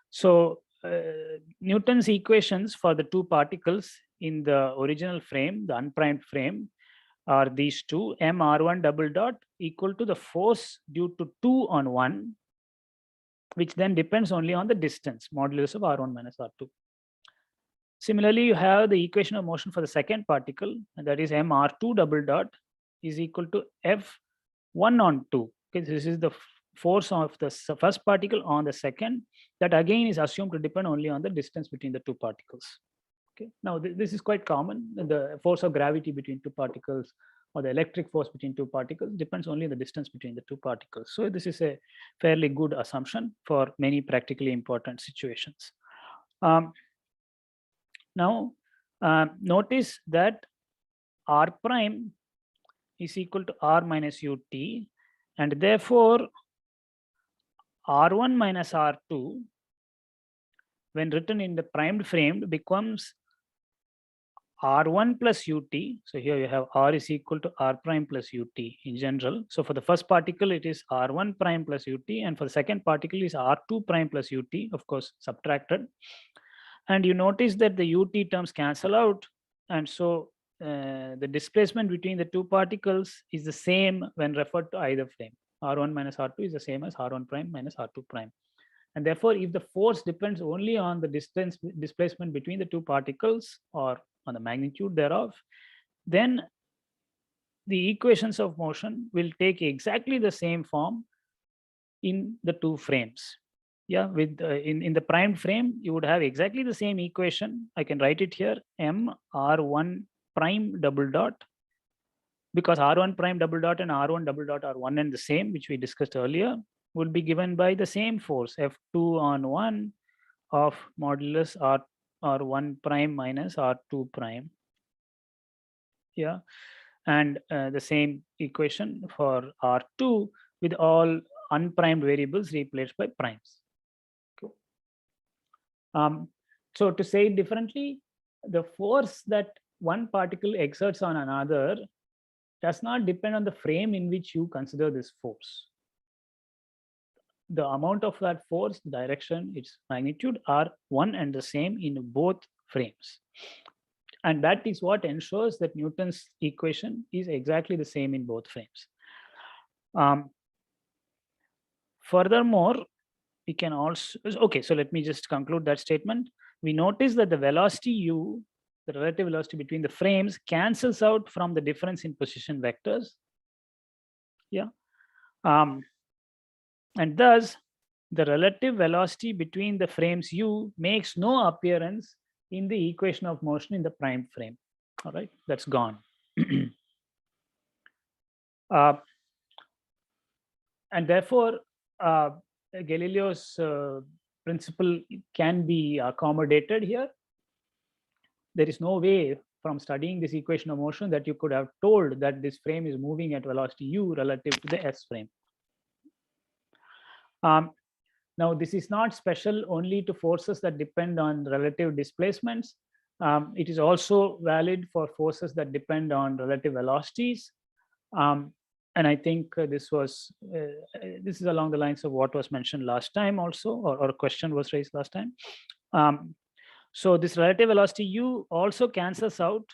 So Newton's equations for the two particles in the original frame, the unprimed frame, are these two: m r1 double dot equal to the force due to 2 on 1, which then depends only on the distance, modulus of r1 minus r2. Similarly, you have the equation of motion for the second particle, and that is m r2 double dot is equal to f1 on 2. Okay, this is the force of the first particle on the second. That again is assumed to depend only on the distance between the two particles. Okay, now this is quite common. The force of gravity between two particles or the electric force between two particles depends only on the distance between the two particles. So this is a fairly good assumption for many practically important situations. Now, notice that r prime is equal to r minus ut, and therefore r1 minus r2, when written in the primed frame, becomes r1 plus ut. So here you have r is equal to r prime plus ut in general. So for the first particle, it is r1 prime plus ut, and for the second particle is r2 prime plus ut, of course, subtracted. And you notice that the ut terms cancel out, and so the displacement between the two particles is the same when referred to either frame. R1 minus R2 is the same as R1 prime minus R2 prime. And therefore, if the force depends only on the distance displacement between the two particles or on the magnitude thereof, then the equations of motion will take exactly the same form in the two frames. Yeah, with in the primed frame, you would have exactly the same equation. I can write it here, M R1 prime double dot, because R1 prime double dot and R1 double dot are one and the same, which we discussed earlier, would be given by the same force, F2 on 1 of modulus R1 prime minus R2 prime. Yeah, and the same equation for R2 with all unprimed variables replaced by primes. Okay. So to say it differently, the force that one particle exerts on another does not depend on the frame in which you consider this force. The amount of that force, direction, its magnitude are one and the same in both frames. And that is what ensures that Newton's equation is exactly the same in both frames. Furthermore, we can also, okay, so let me just conclude that statement. We notice that the velocity u, the relative velocity between the frames, cancels out from the difference in position vectors. Yeah. And thus, the relative velocity between the frames u makes no appearance in the equation of motion in the primed frame. All right, that's gone. And therefore, Galileo's principle can be accommodated here. There is no way from studying this equation of motion that you could have told that this frame is moving at velocity u relative to the S frame. Now, this is not special only to forces that depend on relative displacements. It is also valid for forces that depend on relative velocities. And I think this is along the lines of what was mentioned last time also, or a question was raised last time. So this relative velocity u also cancels out,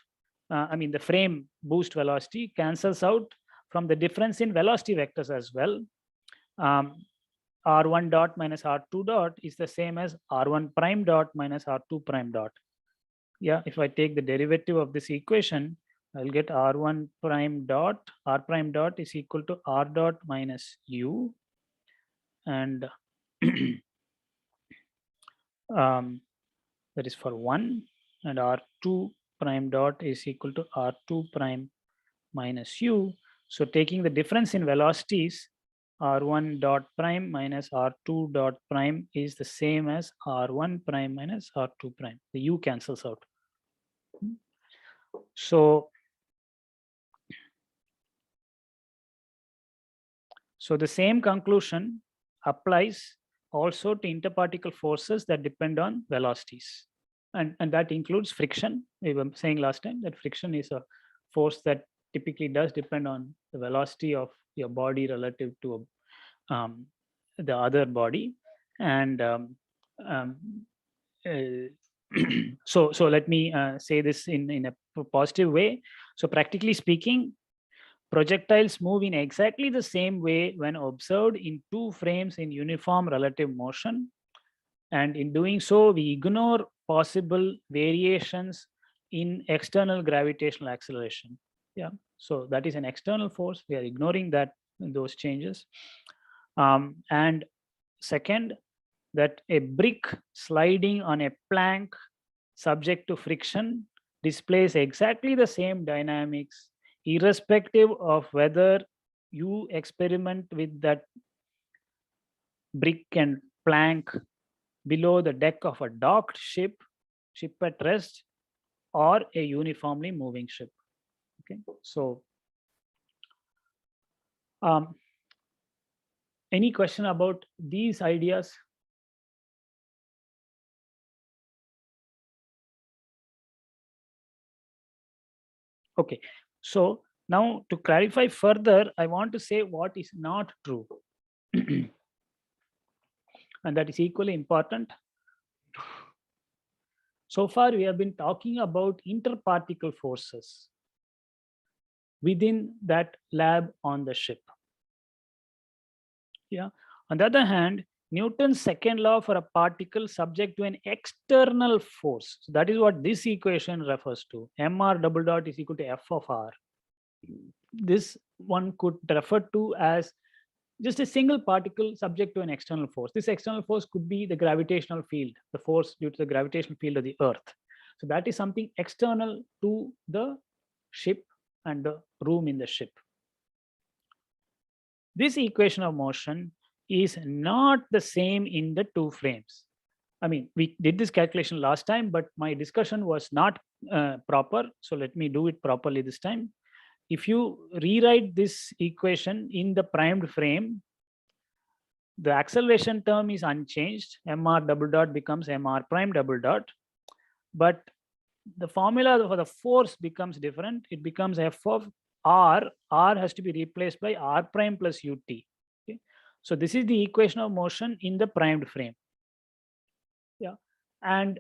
I mean the frame boost velocity cancels out from the difference in velocity vectors as well. R1 dot minus R2 dot is the same as R1 prime dot minus R2 prime dot. Yeah, if I take the derivative of this equation, I'll get R1 prime dot, R prime dot is equal to R dot minus U. And that is for 1. And R2 prime dot is equal to R2 prime minus U. So taking the difference in velocities, R1 dot prime minus R2 dot prime is the same as R1 prime minus R2 prime. The U cancels out. So the same conclusion applies also to interparticle forces that depend on velocities. And that includes friction. We were saying last time that friction is a force that typically does depend on the velocity of your body relative to the other body. And so let me say this in a positive way. So practically speaking, projectiles move in exactly the same way when observed in two frames in uniform relative motion. And in doing so, we ignore possible variations in external gravitational acceleration. Yeah, so that is an external force. We are ignoring those changes. And second, that a brick sliding on a plank subject to friction displays exactly the same dynamics, irrespective of whether you experiment with that brick and plank below the deck of a docked ship at rest, or a uniformly moving ship. Okay, so any question about these ideas? Okay, so now to clarify further, I want to say what is not true. And that is equally important. So far, we have been talking about interparticle forces within that lab on the ship. Yeah. On the other hand, Newton's second law for a particle subject to an external force. So that is what this equation refers to. Mr double dot is equal to F of R. This one could refer to as just a single particle subject to an external force. This external force could be the gravitational field, the force due to the gravitational field of the Earth. So that is something external to the ship and the room in the ship. This equation of motion is not the same in the two frames. I mean, we did this calculation last time, but my discussion was not proper. So let me do it properly this time. If you rewrite this equation in the primed frame, the acceleration term is unchanged. Mr double dot becomes Mr prime double dot. But the formula for the force becomes different. It becomes F of R. R has to be replaced by R prime plus ut. Okay? So this is the equation of motion in the primed frame. Yeah. And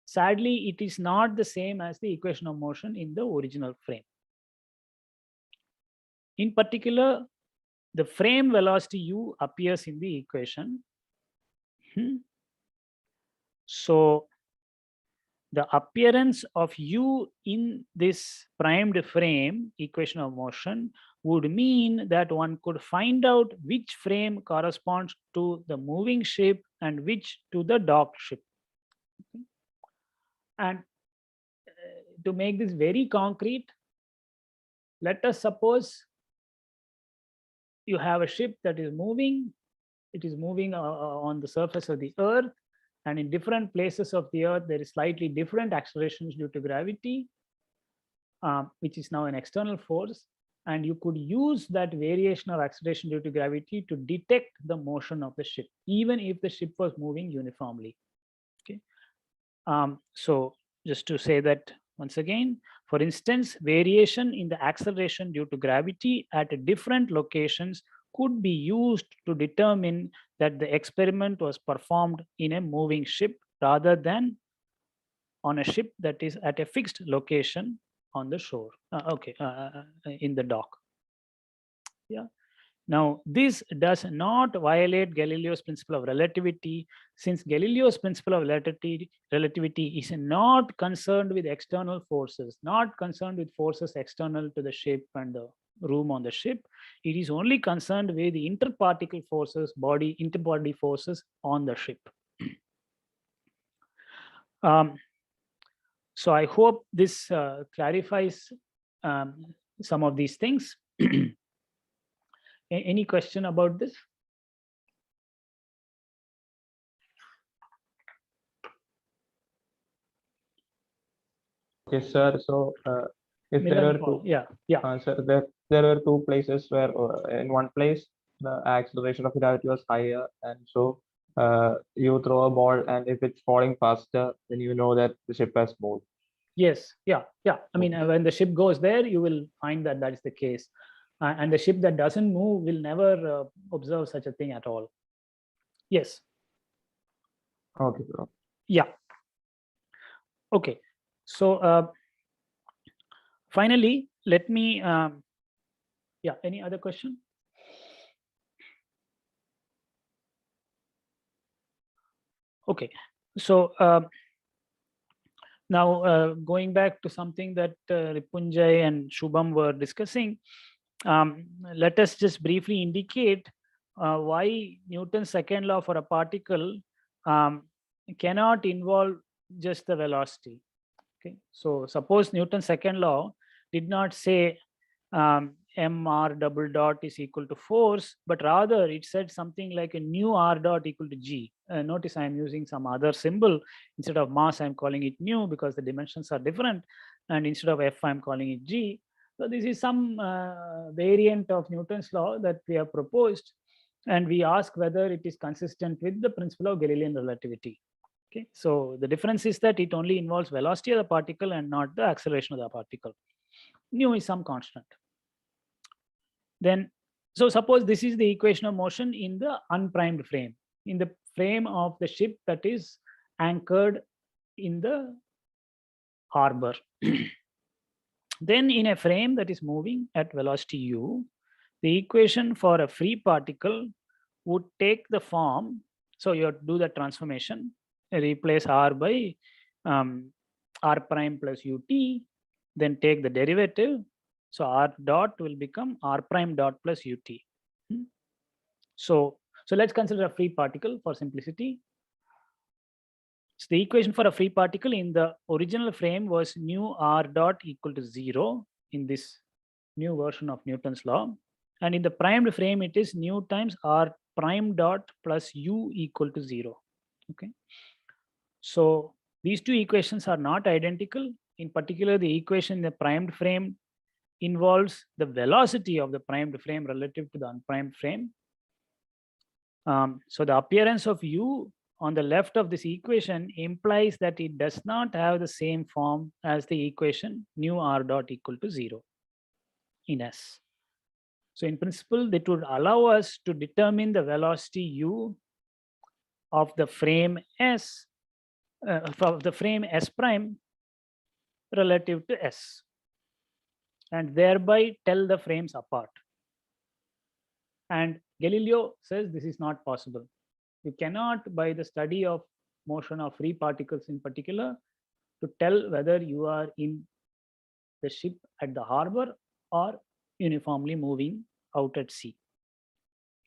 sadly, it is not the same as the equation of motion in the original frame. In particular, the frame velocity u appears in the equation. So the appearance of u in this primed frame equation of motion would mean that one could find out which frame corresponds to the moving ship and which to the docked ship. Okay. And to make this very concrete, let us suppose you have a ship that is moving. It is moving on the surface of the Earth, and in different places of the Earth, there is slightly different accelerations due to gravity, which is now an external force. And you could use that variation of acceleration due to gravity to detect the motion of the ship, even if the ship was moving uniformly. Okay. So just to say that once again, for instance, variation in the acceleration due to gravity at different locations could be used to determine that the experiment was performed in a moving ship rather than on a ship that is at a fixed location on the shore. In the dock. Yeah. Now, this does not violate Galileo's principle of relativity, since Galileo's principle of relativity is not concerned with external forces, not concerned with forces external to the ship and the room on the ship. It is only concerned with the interparticle forces, interbody forces on the ship. So I hope this clarifies some of these things. Any question about this? Yes, sir. So if there were two, sir, there were two places where in one place the acceleration of gravity was higher, and so you throw a ball, and if it's falling faster, then you know that the ship has moved. Yes, yeah. I mean, when the ship goes there, you will find that that is the case. And the ship that doesn't move will never observe such a thing at all. Yes. Okay, bro. Yeah. Okay. So finally, let me, any other question? Okay. So now going back to something that Ripunjay and Shubham were discussing, let us just briefly indicate why Newton's second law for a particle cannot involve just the velocity. Okay, so suppose Newton's second law did not say mr double dot is equal to force, but rather it said something like a nu r dot equal to g. Notice I am using some other symbol. Instead of mass, I am calling it nu because the dimensions are different, and instead of f, I am calling it g. So this is some variant of Newton's law that we have proposed, and we ask whether it is consistent with the principle of Galilean relativity. Okay, so the difference is that it only involves velocity of the particle and not the acceleration of the particle. Nu is some constant. Then, so suppose this is the equation of motion in the unprimed frame, in the frame of the ship that is anchored in the harbor. Then in a frame that is moving at velocity u, the equation for a free particle would take the form, so you do the transformation, replace r by r prime plus ut, then take the derivative. So r dot will become r prime dot plus ut. So let's consider a free particle for simplicity. So the equation for a free particle in the original frame was nu r dot equal to 0 in this new version of Newton's law. And in the primed frame, it is nu times r prime dot plus u equal to 0. Okay. So these two equations are not identical. In particular, the equation in the primed frame involves the velocity of the primed frame relative to the unprimed frame. So the appearance of u on the left of this equation implies that it does not have the same form as the equation nu r dot equal to 0 in S. So in principle, that would allow us to determine the velocity u of the frame S, of the frame S prime relative to S, and thereby tell the frames apart. And Galileo says this is not possible. You cannot, by the study of motion of free particles in particular, to tell whether you are in the ship at the harbor or uniformly moving out at sea.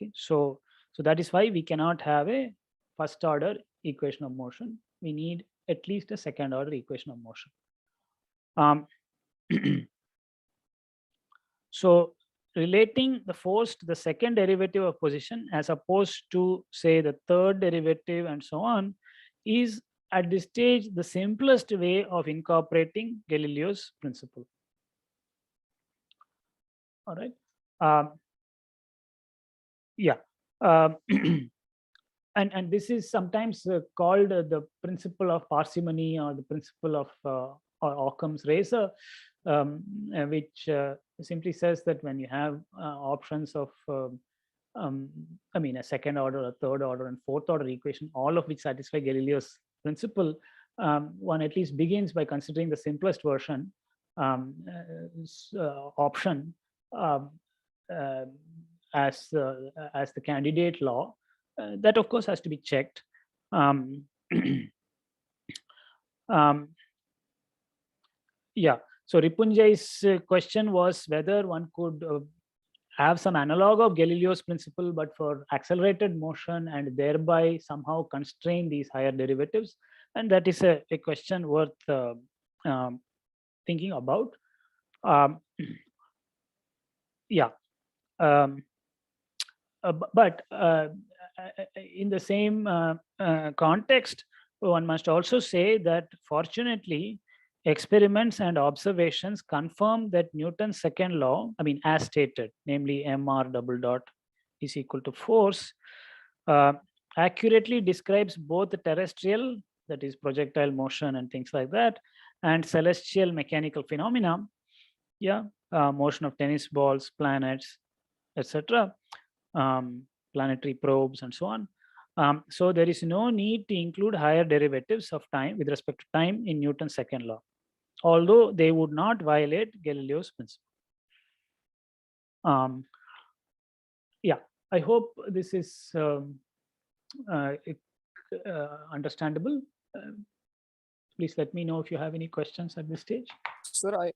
Okay, so that is why we cannot have a first order equation of motion. We need at least a second order equation of motion. So relating the force to the second derivative of position as opposed to, say, the third derivative and so on is at this stage the simplest way of incorporating Galileo's principle. All right. And this is sometimes called the principle of parsimony or the principle of or Occam's razor, which simply says that when you have options of I mean a second order, a third order, and fourth order equation, all of which satisfy Galileo's principle, one at least begins by considering the simplest version option as the candidate law. That of course has to be checked. Yeah. So Ripunjay's question was whether one could have some analog of Galileo's principle, but for accelerated motion, and thereby somehow constrain these higher derivatives. And that is a question worth thinking about. Yeah. But in the same context, one must also say that fortunately, experiments and observations confirm that Newton's second law, I mean, as stated, namely mr double dot is equal to force, accurately describes both the terrestrial, that is projectile motion and things like that, and celestial mechanical phenomena, motion of tennis balls, planets, etc., planetary probes, and so on. So there is no need to include higher derivatives of time with respect to time in Newton's second law, although they would not violate Galileo's principle. Yeah, I hope this is understandable. Please let me know if you have any questions at this stage. Sir,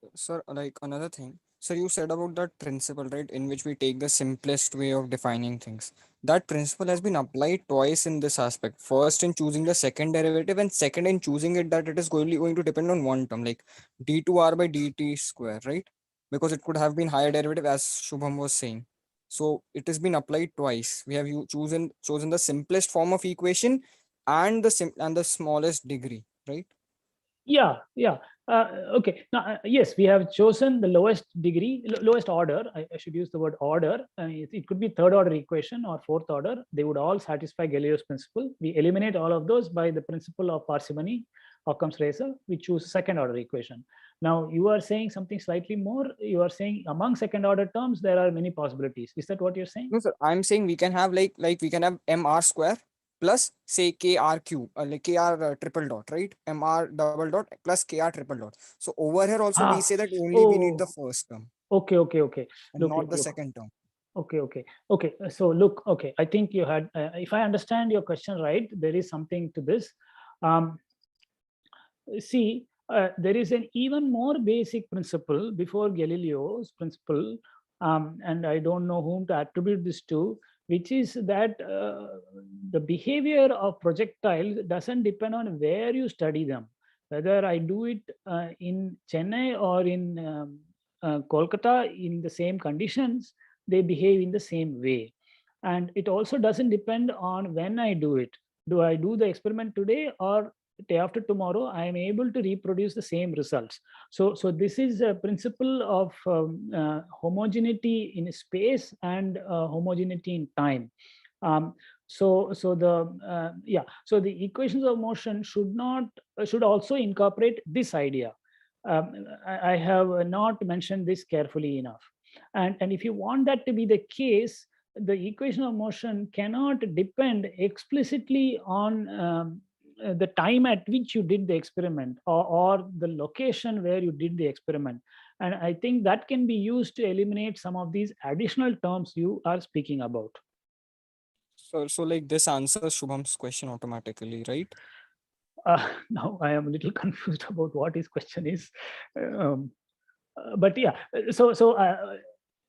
like another thing. So you said about that principle, right, in which we take the simplest way of defining things. That principle has been applied twice in this aspect. First in choosing the second derivative, and second in choosing it that it is going to depend on one term, like d2r by dt square, right? Because it could have been higher derivative, as Shubham was saying. So it has been applied twice. We have chosen the simplest form of equation and the smallest degree, right? Yeah. Okay. Now, yes, we have chosen the lowest degree, lowest order. I should use the word order. It could be third order equation or fourth order. They would all satisfy Galileo's principle. We eliminate all of those by the principle of parsimony, Occam's razor. We choose second order equation. Now, you are saying something slightly more. You are saying among second order terms, there are many possibilities. Is that what you're saying? No, sir. I'm saying we can have like we can have mr square plus say kr cube, like kr triple dot, right? Mr double dot plus kr triple dot. So over here also we say that only we need the first term. Okay. And not the second term. Okay. So look, okay, I think you had, if I understand your question right, there is something to this. See, there is an even more basic principle before Galileo's principle, and I don't know whom to attribute this to, which is that the behavior of projectiles doesn't depend on where you study them. Whether I do it in Chennai or in Kolkata, in the same conditions, they behave in the same way. And it also doesn't depend on when I do it. Do I do the experiment today or day after tomorrow? I am able to reproduce the same results. So this is a principle of homogeneity in space and homogeneity in time. So the equations of motion should also incorporate this idea. I have not mentioned this carefully enough. And if you want that to be the case, the equation of motion cannot depend explicitly on the time at which you did the experiment or the location where you did the experiment. And I think that can be used to eliminate some of these additional terms you are speaking about. So like this answers Shubham's question automatically, right? Now I am a little confused about what his question is. But yeah,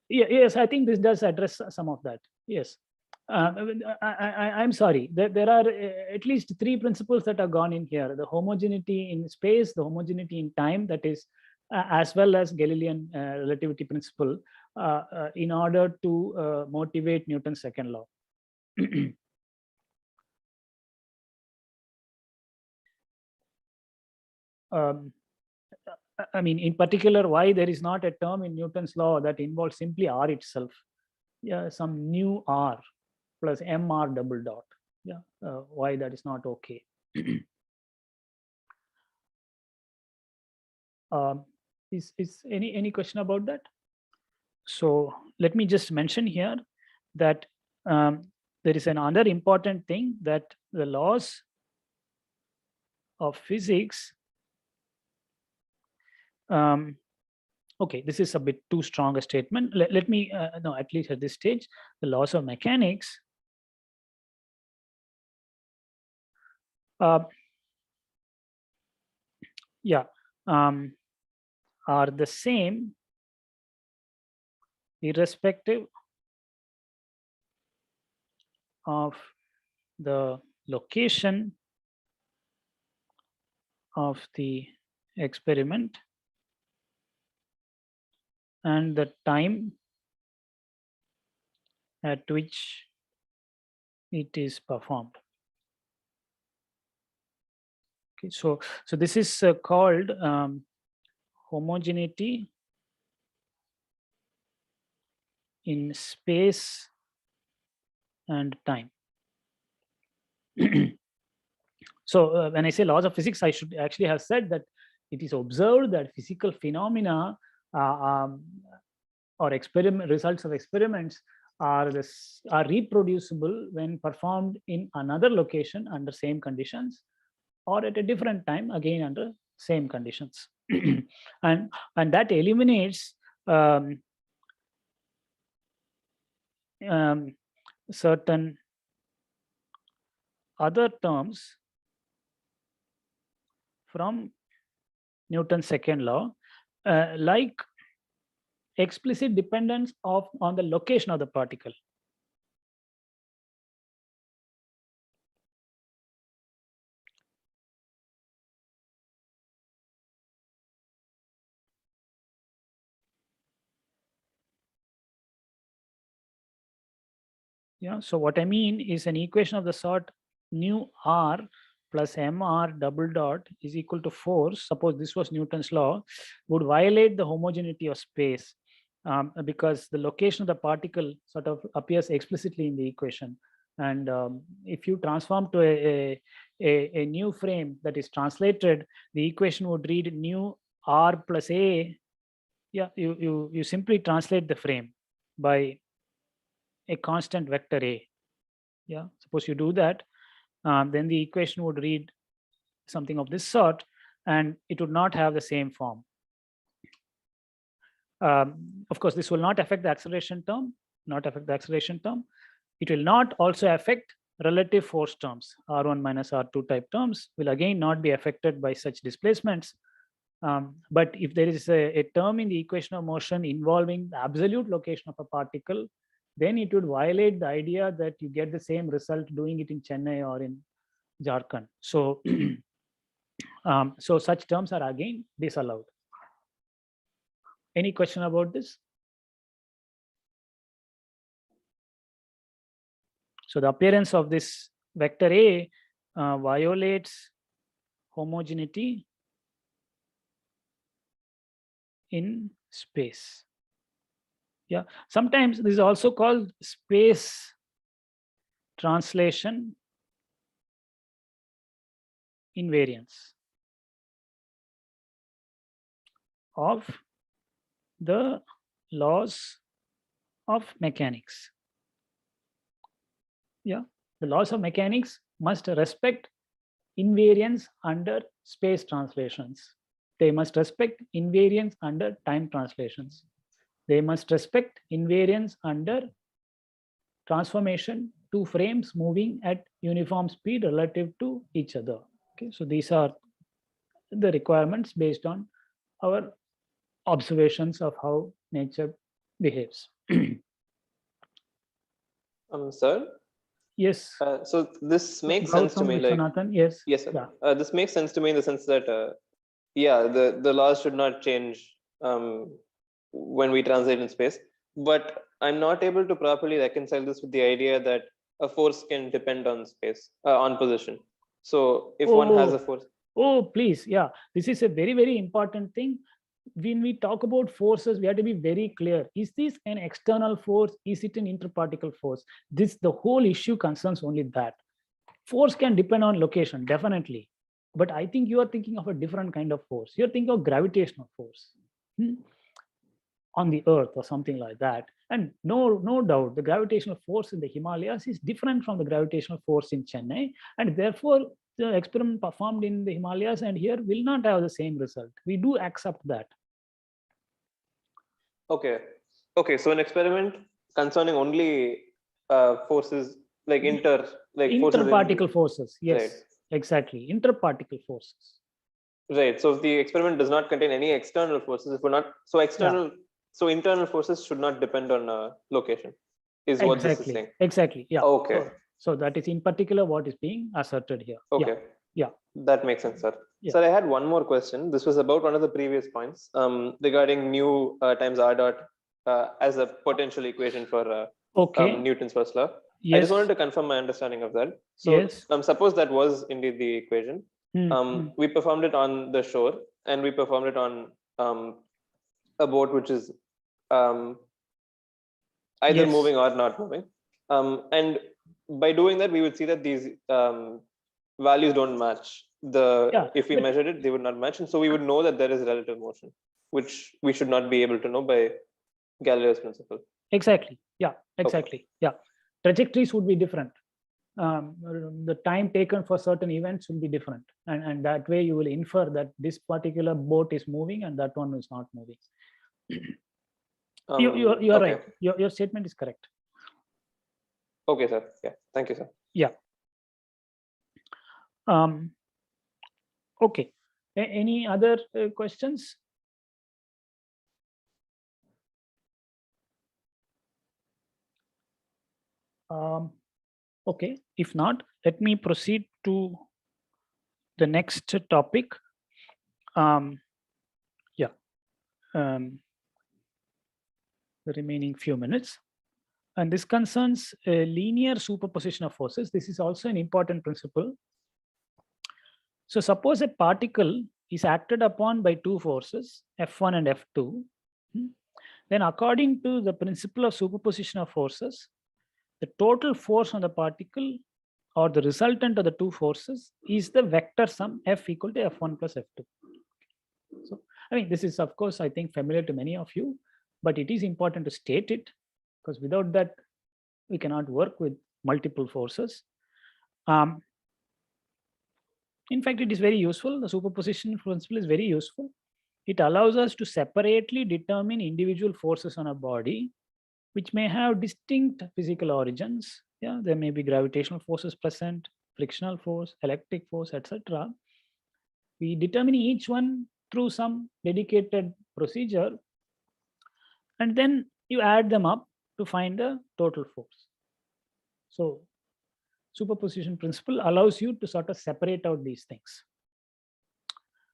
yes, I think this does address some of that. Yes. I'm sorry. There are at least three principles that are gone in here: the homogeneity in space, the homogeneity in time, that is, as well as Galilean relativity principle, in order to motivate Newton's second law. I mean, in particular, why there is not a term in Newton's law that involves simply R itself? Yeah, some new R plus mr double dot. Yeah, why that is not okay? Is any question about that? So let me just mention here that there is another important thing, that the laws of physics. Okay, this is a bit too strong a statement. Let me, no, at least at this stage, the laws of mechanics are the same irrespective of the location of the experiment and the time at which it is performed. Okay, so this is called homogeneity in space and time. So when I say laws of physics, I should actually have said that it is observed that physical phenomena or results of experiments are reproducible when performed in another location under same conditions, or at a different time, again under same conditions. and that eliminates certain other terms from Newton's second law, like explicit dependence on the location of the particle. Yeah, so what I mean is an equation of the sort nu r plus mr double dot is equal to force. Suppose this was Newton's law, would violate the homogeneity of space because the location of the particle sort of appears explicitly in the equation. And if you transform to a new frame that is translated, the equation would read nu r plus a. Yeah, you simply translate the frame by a constant vector a. Yeah, suppose you do that, then the equation would read something of this sort, and it would not have the same form. Of course, this will not affect the acceleration term, It will not also affect relative force terms. R1 minus R2 type terms will again not be affected by such displacements. But if there is a term in the equation of motion involving the absolute location of a particle, then it would violate the idea that you get the same result doing it in Chennai or in Jharkhand. So, so such terms are again disallowed. Any question about this? So the appearance of this vector A violates homogeneity in space. Yeah, sometimes this is also called space translation invariance of the laws of mechanics. Yeah, the laws of mechanics must respect invariance under space translations. They must respect invariance under time translations. They must respect invariance under transformation to frames moving at uniform speed relative to each other. Okay, so these are the requirements based on our observations of how nature behaves. Sir? Yes. So this makes sense to me. Yes. Yes, sir. Yeah. This makes sense to me in the sense that, yeah, the laws should not change when we translate in space. But I'm not able to properly reconcile this with the idea that a force can depend on space, on position. So if one has a force. Oh, please. Yeah, this is a very, very important thing. When we talk about forces, we have to be very clear. Is this an external force? Is it an interparticle force? The whole issue concerns only that. Force can depend on location, definitely. But I think you are thinking of a different kind of force. You're thinking of gravitational force on the earth or something like that. And no doubt, the gravitational force in the Himalayas is different from the gravitational force in Chennai. And therefore, the experiment performed in the Himalayas and here will not have the same result. We do accept that. Okay. Okay. So an experiment concerning only forces like interparticle forces. Yes, right. Exactly. Interparticle forces. Right. So if the experiment does not contain any external forces, if we're not so internal forces should not depend on location. Is what this is saying. Exactly. Yeah. Okay. So that is in particular what is being asserted here. Okay. Yeah. That makes sense, sir. Yeah. Sir, I had one more question. This was about one of the previous points regarding nu times r dot as a potential equation for Newton's first law. Yes. I just wanted to confirm my understanding of that. So suppose that was indeed the equation. We performed it on the shore and we performed it on a boat which is either moving or not moving. And by doing that, we would see that these values don't match. If we measured it, they would not match. And so we would know that there is relative motion, which we should not be able to know by Galileo's principle. Exactly. Yeah, exactly. Okay. Yeah. Trajectories would be different. The time taken for certain events will be different. And that way you will infer that this particular boat is moving and that one is not moving. You are right. Your statement is correct. Okay, sir. Yeah. Thank you, sir. Yeah. Okay. Any other questions? Okay. If not, let me proceed to the next topic. The remaining few minutes. And this concerns a linear superposition of forces. This is also an important principle. So suppose a particle is acted upon by two forces, F1 and F2. Then according to the principle of superposition of forces, the total force on the particle or the resultant of the two forces is the vector sum F equal to F1 plus F2. So, I mean, this is, of course, I think familiar to many of you, but it is important to state it because without that, we cannot work with multiple forces. In fact, it is very useful. The superposition principle is very useful. It allows us to separately determine individual forces on a body, which may have distinct physical origins. Yeah, there may be gravitational forces present, frictional force, electric force, etc. We determine each one through some dedicated procedure, and then you add them up to find the total force. So superposition principle allows you to sort of separate out these things.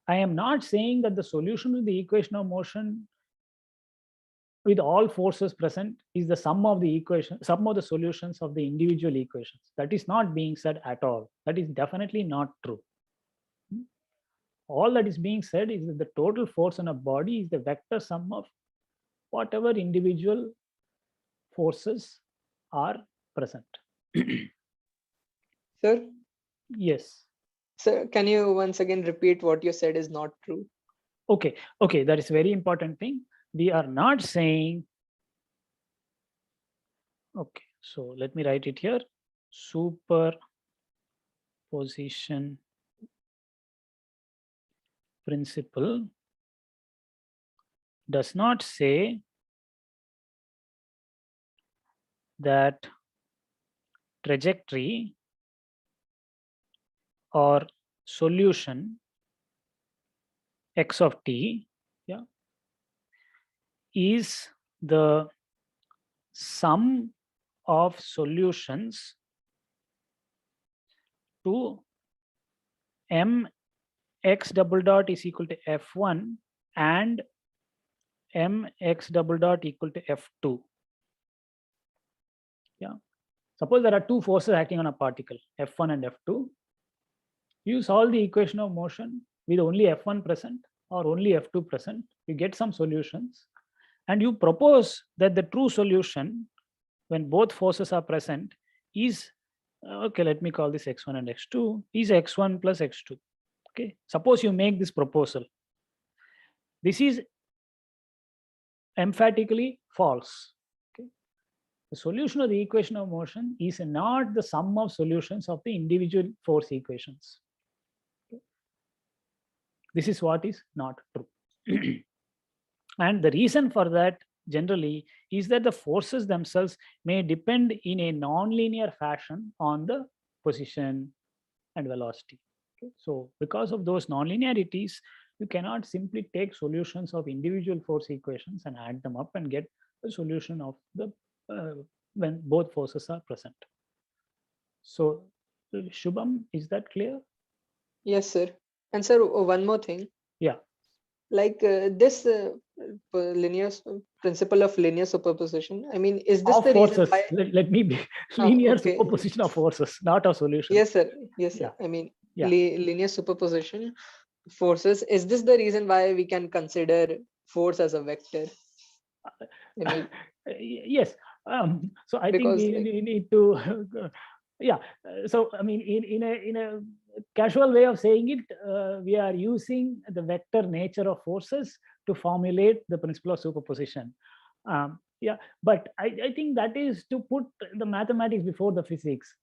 I am not saying that the solution to the equation of motion with all forces present is the sum of the solutions of the individual equations. That is not being said at all. That is definitely not true. All that is being said is that the total force on a body is the vector sum of whatever individual forces are present. Sir? Yes. Sir, can you once again repeat what you said is not true? Okay, that is very important thing. We are not saying, okay, so let me write it here. Superposition principle does not say that trajectory or solution x of t, yeah, is the sum of solutions to mx double dot is equal to f1 and mx double dot equal to f2. Yeah. Suppose there are two forces acting on a particle, F1 and F2. You solve the equation of motion with only F1 present or only F2 present. You get some solutions. And you propose that the true solution, when both forces are present, is, okay, let me call this X1 and X2, is X1 plus X2. Okay. Suppose you make this proposal. This is emphatically false. The solution of the equation of motion is not the sum of solutions of the individual force equations. This is what is not true. And the reason for that generally is that the forces themselves may depend in a non-linear fashion on the position and velocity. Okay? So because of those non-linearities, you cannot simply take solutions of individual force equations and add them up and get the solution of the when both forces are present. So Shubham, is that clear? Yes, sir. And sir, one more thing. Yeah. Like this linear principle of linear superposition. I mean, is this of the forces? reason why? Let me be linear superposition of forces, not of solution. Yes, sir. Yes, sir. Yeah. I mean, yeah. Linear superposition forces. Is this the reason why we can consider force as a vector? I mean, yes. So I think we need to. Yeah. So I mean, in a casual way of saying it, we are using the vector nature of forces to formulate the principle of superposition. Yeah, but I think that is to put the mathematics before the physics.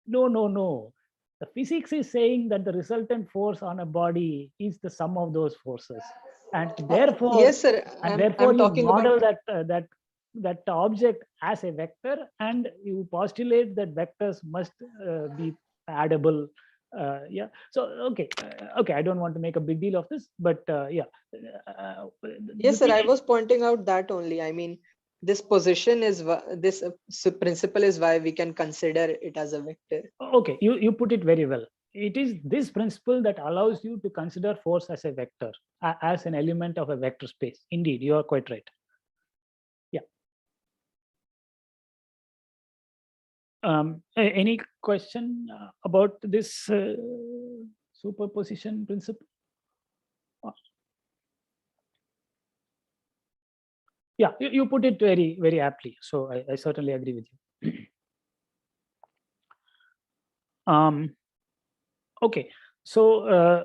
No. The physics is saying that the resultant force on a body is the sum of those forces, and therefore, yes, sir. Therefore you model that object as a vector, and you postulate that vectors must be addable. Yeah. So okay. I don't want to make a big deal of this, but yeah. Yes, sir. I was pointing out that only. I mean, this position is this principle is why we can consider it as a vector. Okay, you put it very well. It is this principle that allows you to consider force as a vector, as an element of a vector space. Indeed, you are quite right. Yeah. Any question about this superposition principle? Yeah, you put it very, very aptly. So I certainly agree with you. Okay, so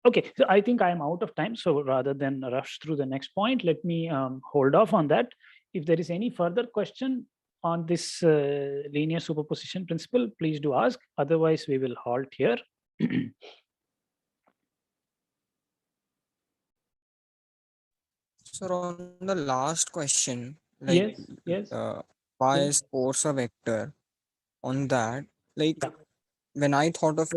okay, so I think I am out of time. So rather than rush through the next point, let me hold off on that. If there is any further question on this linear superposition principle, please do ask. Otherwise, we will halt here. So on the last question, like yes. Why is force a vector? On that, like when I thought of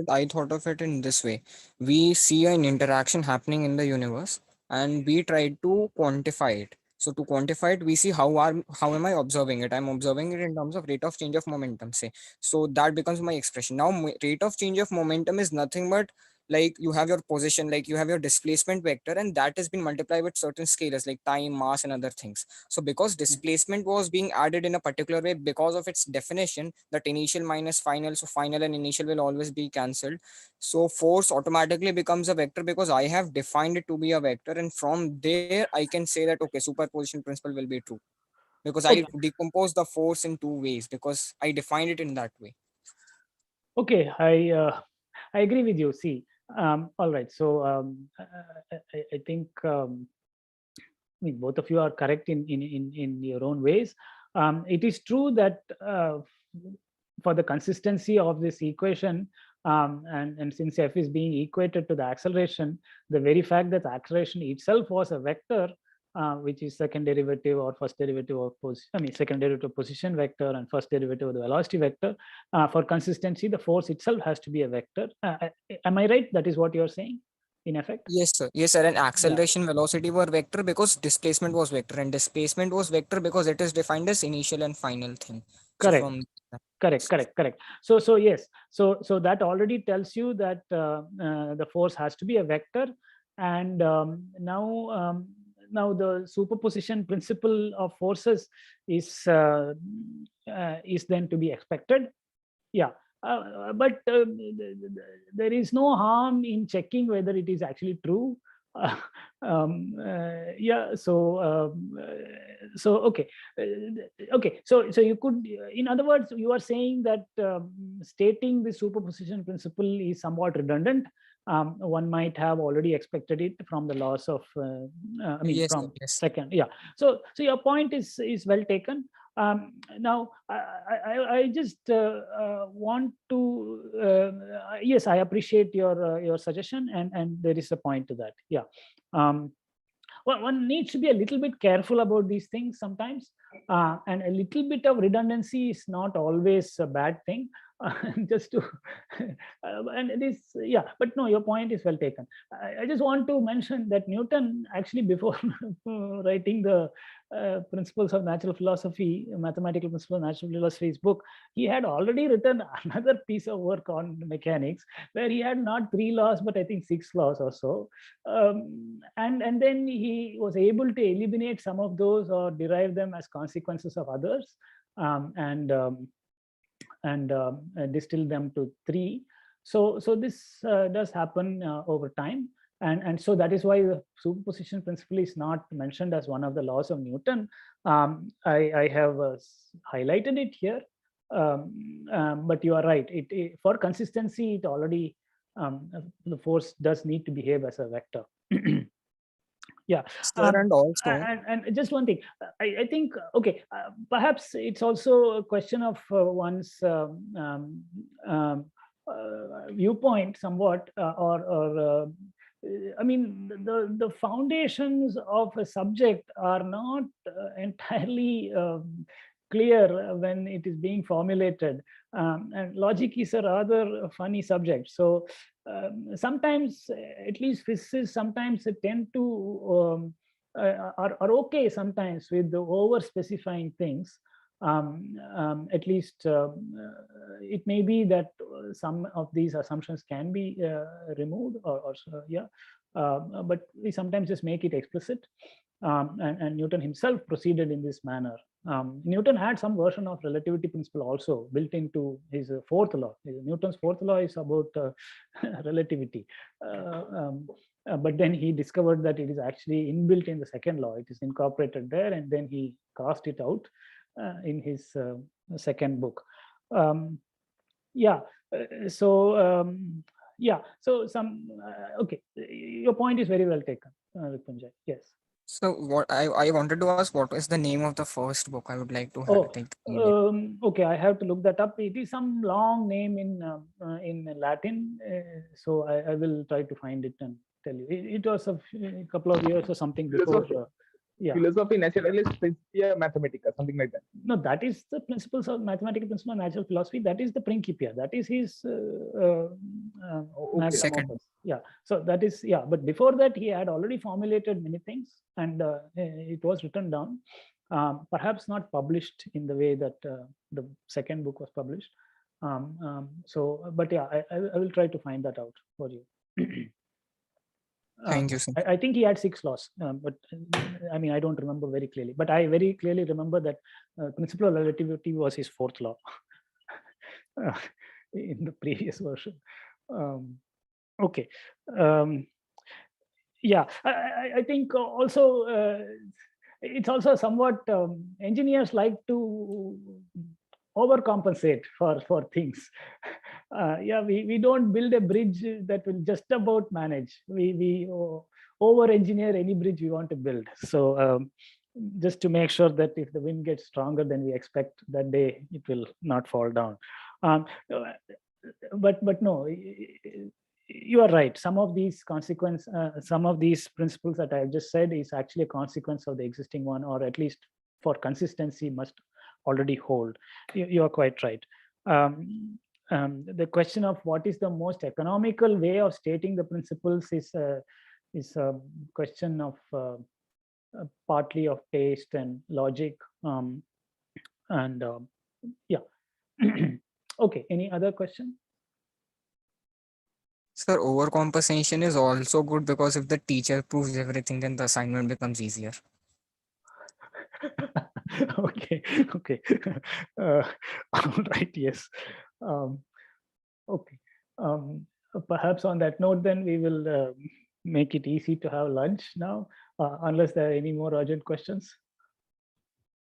it in this way. We see an interaction happening in the universe and we try to quantify it. So to quantify it, we see how am I observing it? I'm observing it in terms of rate of change of momentum, say. So that becomes my expression. Now rate of change of momentum is nothing but like you have your position, like you have your displacement vector, and that has been multiplied with certain scalars like time, mass, and other things. So because displacement was being added in a particular way because of its definition, that initial minus final, so final and initial will always be cancelled. So force automatically becomes a vector because I have defined it to be a vector, and from there I can say that okay, superposition principle will be true because I decompose the force in two ways because I defined it in that way. Okay, I agree with you. See, all right. So I think I mean both of you are correct in your own ways. It is true that for the consistency of this equation, and since f is being equated to the acceleration, the very fact that the acceleration itself was a vector, which is second derivative or first derivative of second derivative position vector and first derivative of the velocity vector. For consistency, the force itself has to be a vector. Am I right? That is what you're saying, in effect? Yes, sir. Yes, sir. And acceleration, velocity were vector because displacement was vector, and displacement was vector because it is defined as initial and final thing. Correct. So Correct. So yes. So that already tells you that the force has to be a vector, and now the superposition principle of forces is then to be expected. Yeah. But there is no harm in checking whether it is actually true. Yeah. So okay. Okay. So you could, in other words, you are saying that stating the superposition principle is somewhat redundant. One might have already expected it from the laws of second. Yeah. So your point is well taken. Now I just want to yes, I appreciate your suggestion, and there is a point to that. Yeah. Well, one needs to be a little bit careful about these things sometimes, and a little bit of redundancy is not always a bad thing. Just to and it is, yeah, but no, your point is well taken. I just want to mention that Newton actually, before writing the principles of natural philosophy, mathematical principles of natural philosophy's book, he had already written another piece of work on mechanics where he had not 3 laws but I think 6 laws or so, and then he was able to eliminate some of those or derive them as consequences of others, and distill them to 3. So this does happen over time, and so that is why the superposition principle is not mentioned as one of the laws of Newton. I have highlighted it here, but you are right. It for consistency, it already the force does need to behave as a vector. Yeah. And also, and just one thing, I think, okay, perhaps it's also a question of one's viewpoint somewhat, or I mean, the foundations of a subject are not entirely clear when it is being formulated, and logic is a rather funny subject. So sometimes, at least physicists sometimes tend to are okay sometimes with the over specifying things. At least it may be that some of these assumptions can be removed, or yeah, but we sometimes just make it explicit. And Newton himself proceeded in this manner. Newton had some version of relativity principle also built into his fourth law. Newton's fourth law is about relativity. But then he discovered that it is actually inbuilt in the second law. It is incorporated there, and then he cast it out in his second book. Yeah. Yeah. So some okay. Your point is very well taken, Ripunjay. Yes. So what I wanted to ask, what is the name of the first book? I would like to have okay, I have to look that up. It is some long name in Latin, so I will try to find it and tell you. It was a couple of years or something before. Yeah. Philosophy Naturalis Principia Mathematica, something like that. No, that is the principles of mathematical principle of natural philosophy. That is the Principia. That is his Second. Yeah, so that is, yeah, but before that he had already formulated many things, and it was written down, perhaps not published in the way that the second book was published. So, but yeah, I will try to find that out for you. Thank you, sir. I think he had 6 laws, but I mean, I don't remember very clearly, but I very clearly remember that principle of relativity was his 4th law in the previous version. Okay. Yeah, I think also it's also somewhat engineers like to overcompensate for things. Yeah, we don't build a bridge that will just about manage. We over engineer any bridge we want to build. So just to make sure that if the wind gets stronger than we expect that day, it will not fall down. But no, you are right. Some of these some of these principles that I just said is actually a consequence of the existing one, or at least for consistency must already hold. You are quite right. The question of what is the most economical way of stating the principles is a question of partly of taste and logic. Yeah. Okay, any other question? Sir, overcompensation is also good because if the teacher proves everything, then the assignment becomes easier. Okay. All right, yes. Okay. Perhaps on that note, then we will make it easy to have lunch now, unless there are any more urgent questions.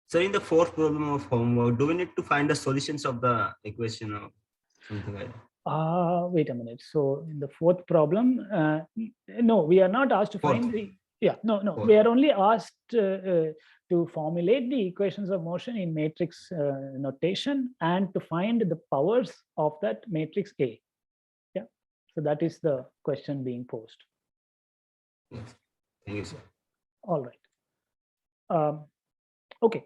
So in the 4th problem of homework, do we need to find the solutions of the equation or something like that? Wait a minute. So in the 4th problem, no, we are not asked to find the, no, we are only asked to formulate the equations of motion in matrix notation and to find the powers of that matrix A. Yeah, so that is the question being posed. Yes. Thank you, sir. All right. Okay.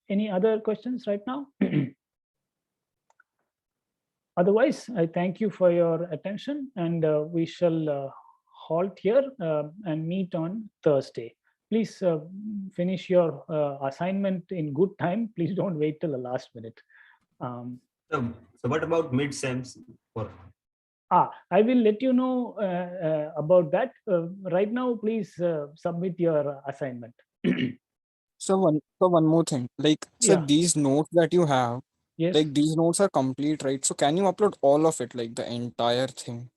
Any other questions right now? Otherwise, I thank you for your attention, and we shall halt here and meet on Thursday. Please finish your assignment in good time. Please don't wait till the last minute. So what about mid-sems? I will let you know about that. Right now, please submit your assignment. So one more thing, like, so these notes that you have, yes, like these notes are complete, right? So can you upload all of it, like the entire thing,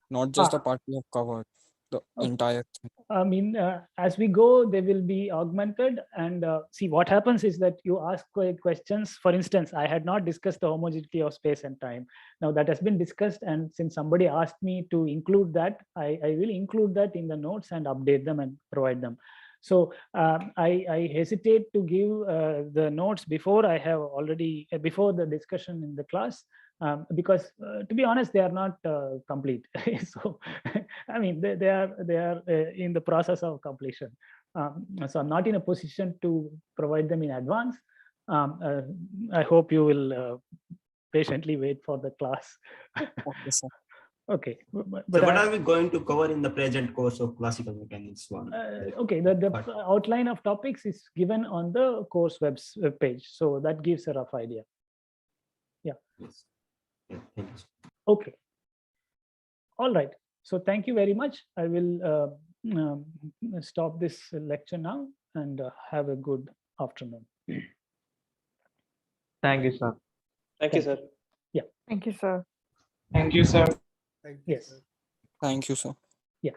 not just the part we have covered, the entire thing? I mean, as we go, they will be augmented. And see, what happens is that you ask questions. For instance, I had not discussed the homogeneity of space and time. Now that has been discussed. And since somebody asked me to include that, I will include that in the notes and update them and provide them. So I hesitate to give the notes before I have already, before the discussion in the class. Because to be honest, they are not complete. So I mean, they are in the process of completion. So I'm not in a position to provide them in advance. I hope you will patiently wait for the class. Okay, sir. Okay. But so what are we going to cover in the present course of classical mechanics one? Okay, the outline of topics is given on the course web page. So that gives a rough idea. Yeah. Yes. Yeah, thank you. Okay. All right. So thank you very much. I will stop this lecture now and have a good afternoon. Thank you, sir. Thank you, sir. Yeah. Thank you, sir. Thank you, sir. Yes. Thank you, sir. Yeah.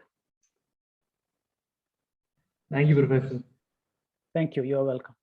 Thank you, Professor. Thank you. You're welcome.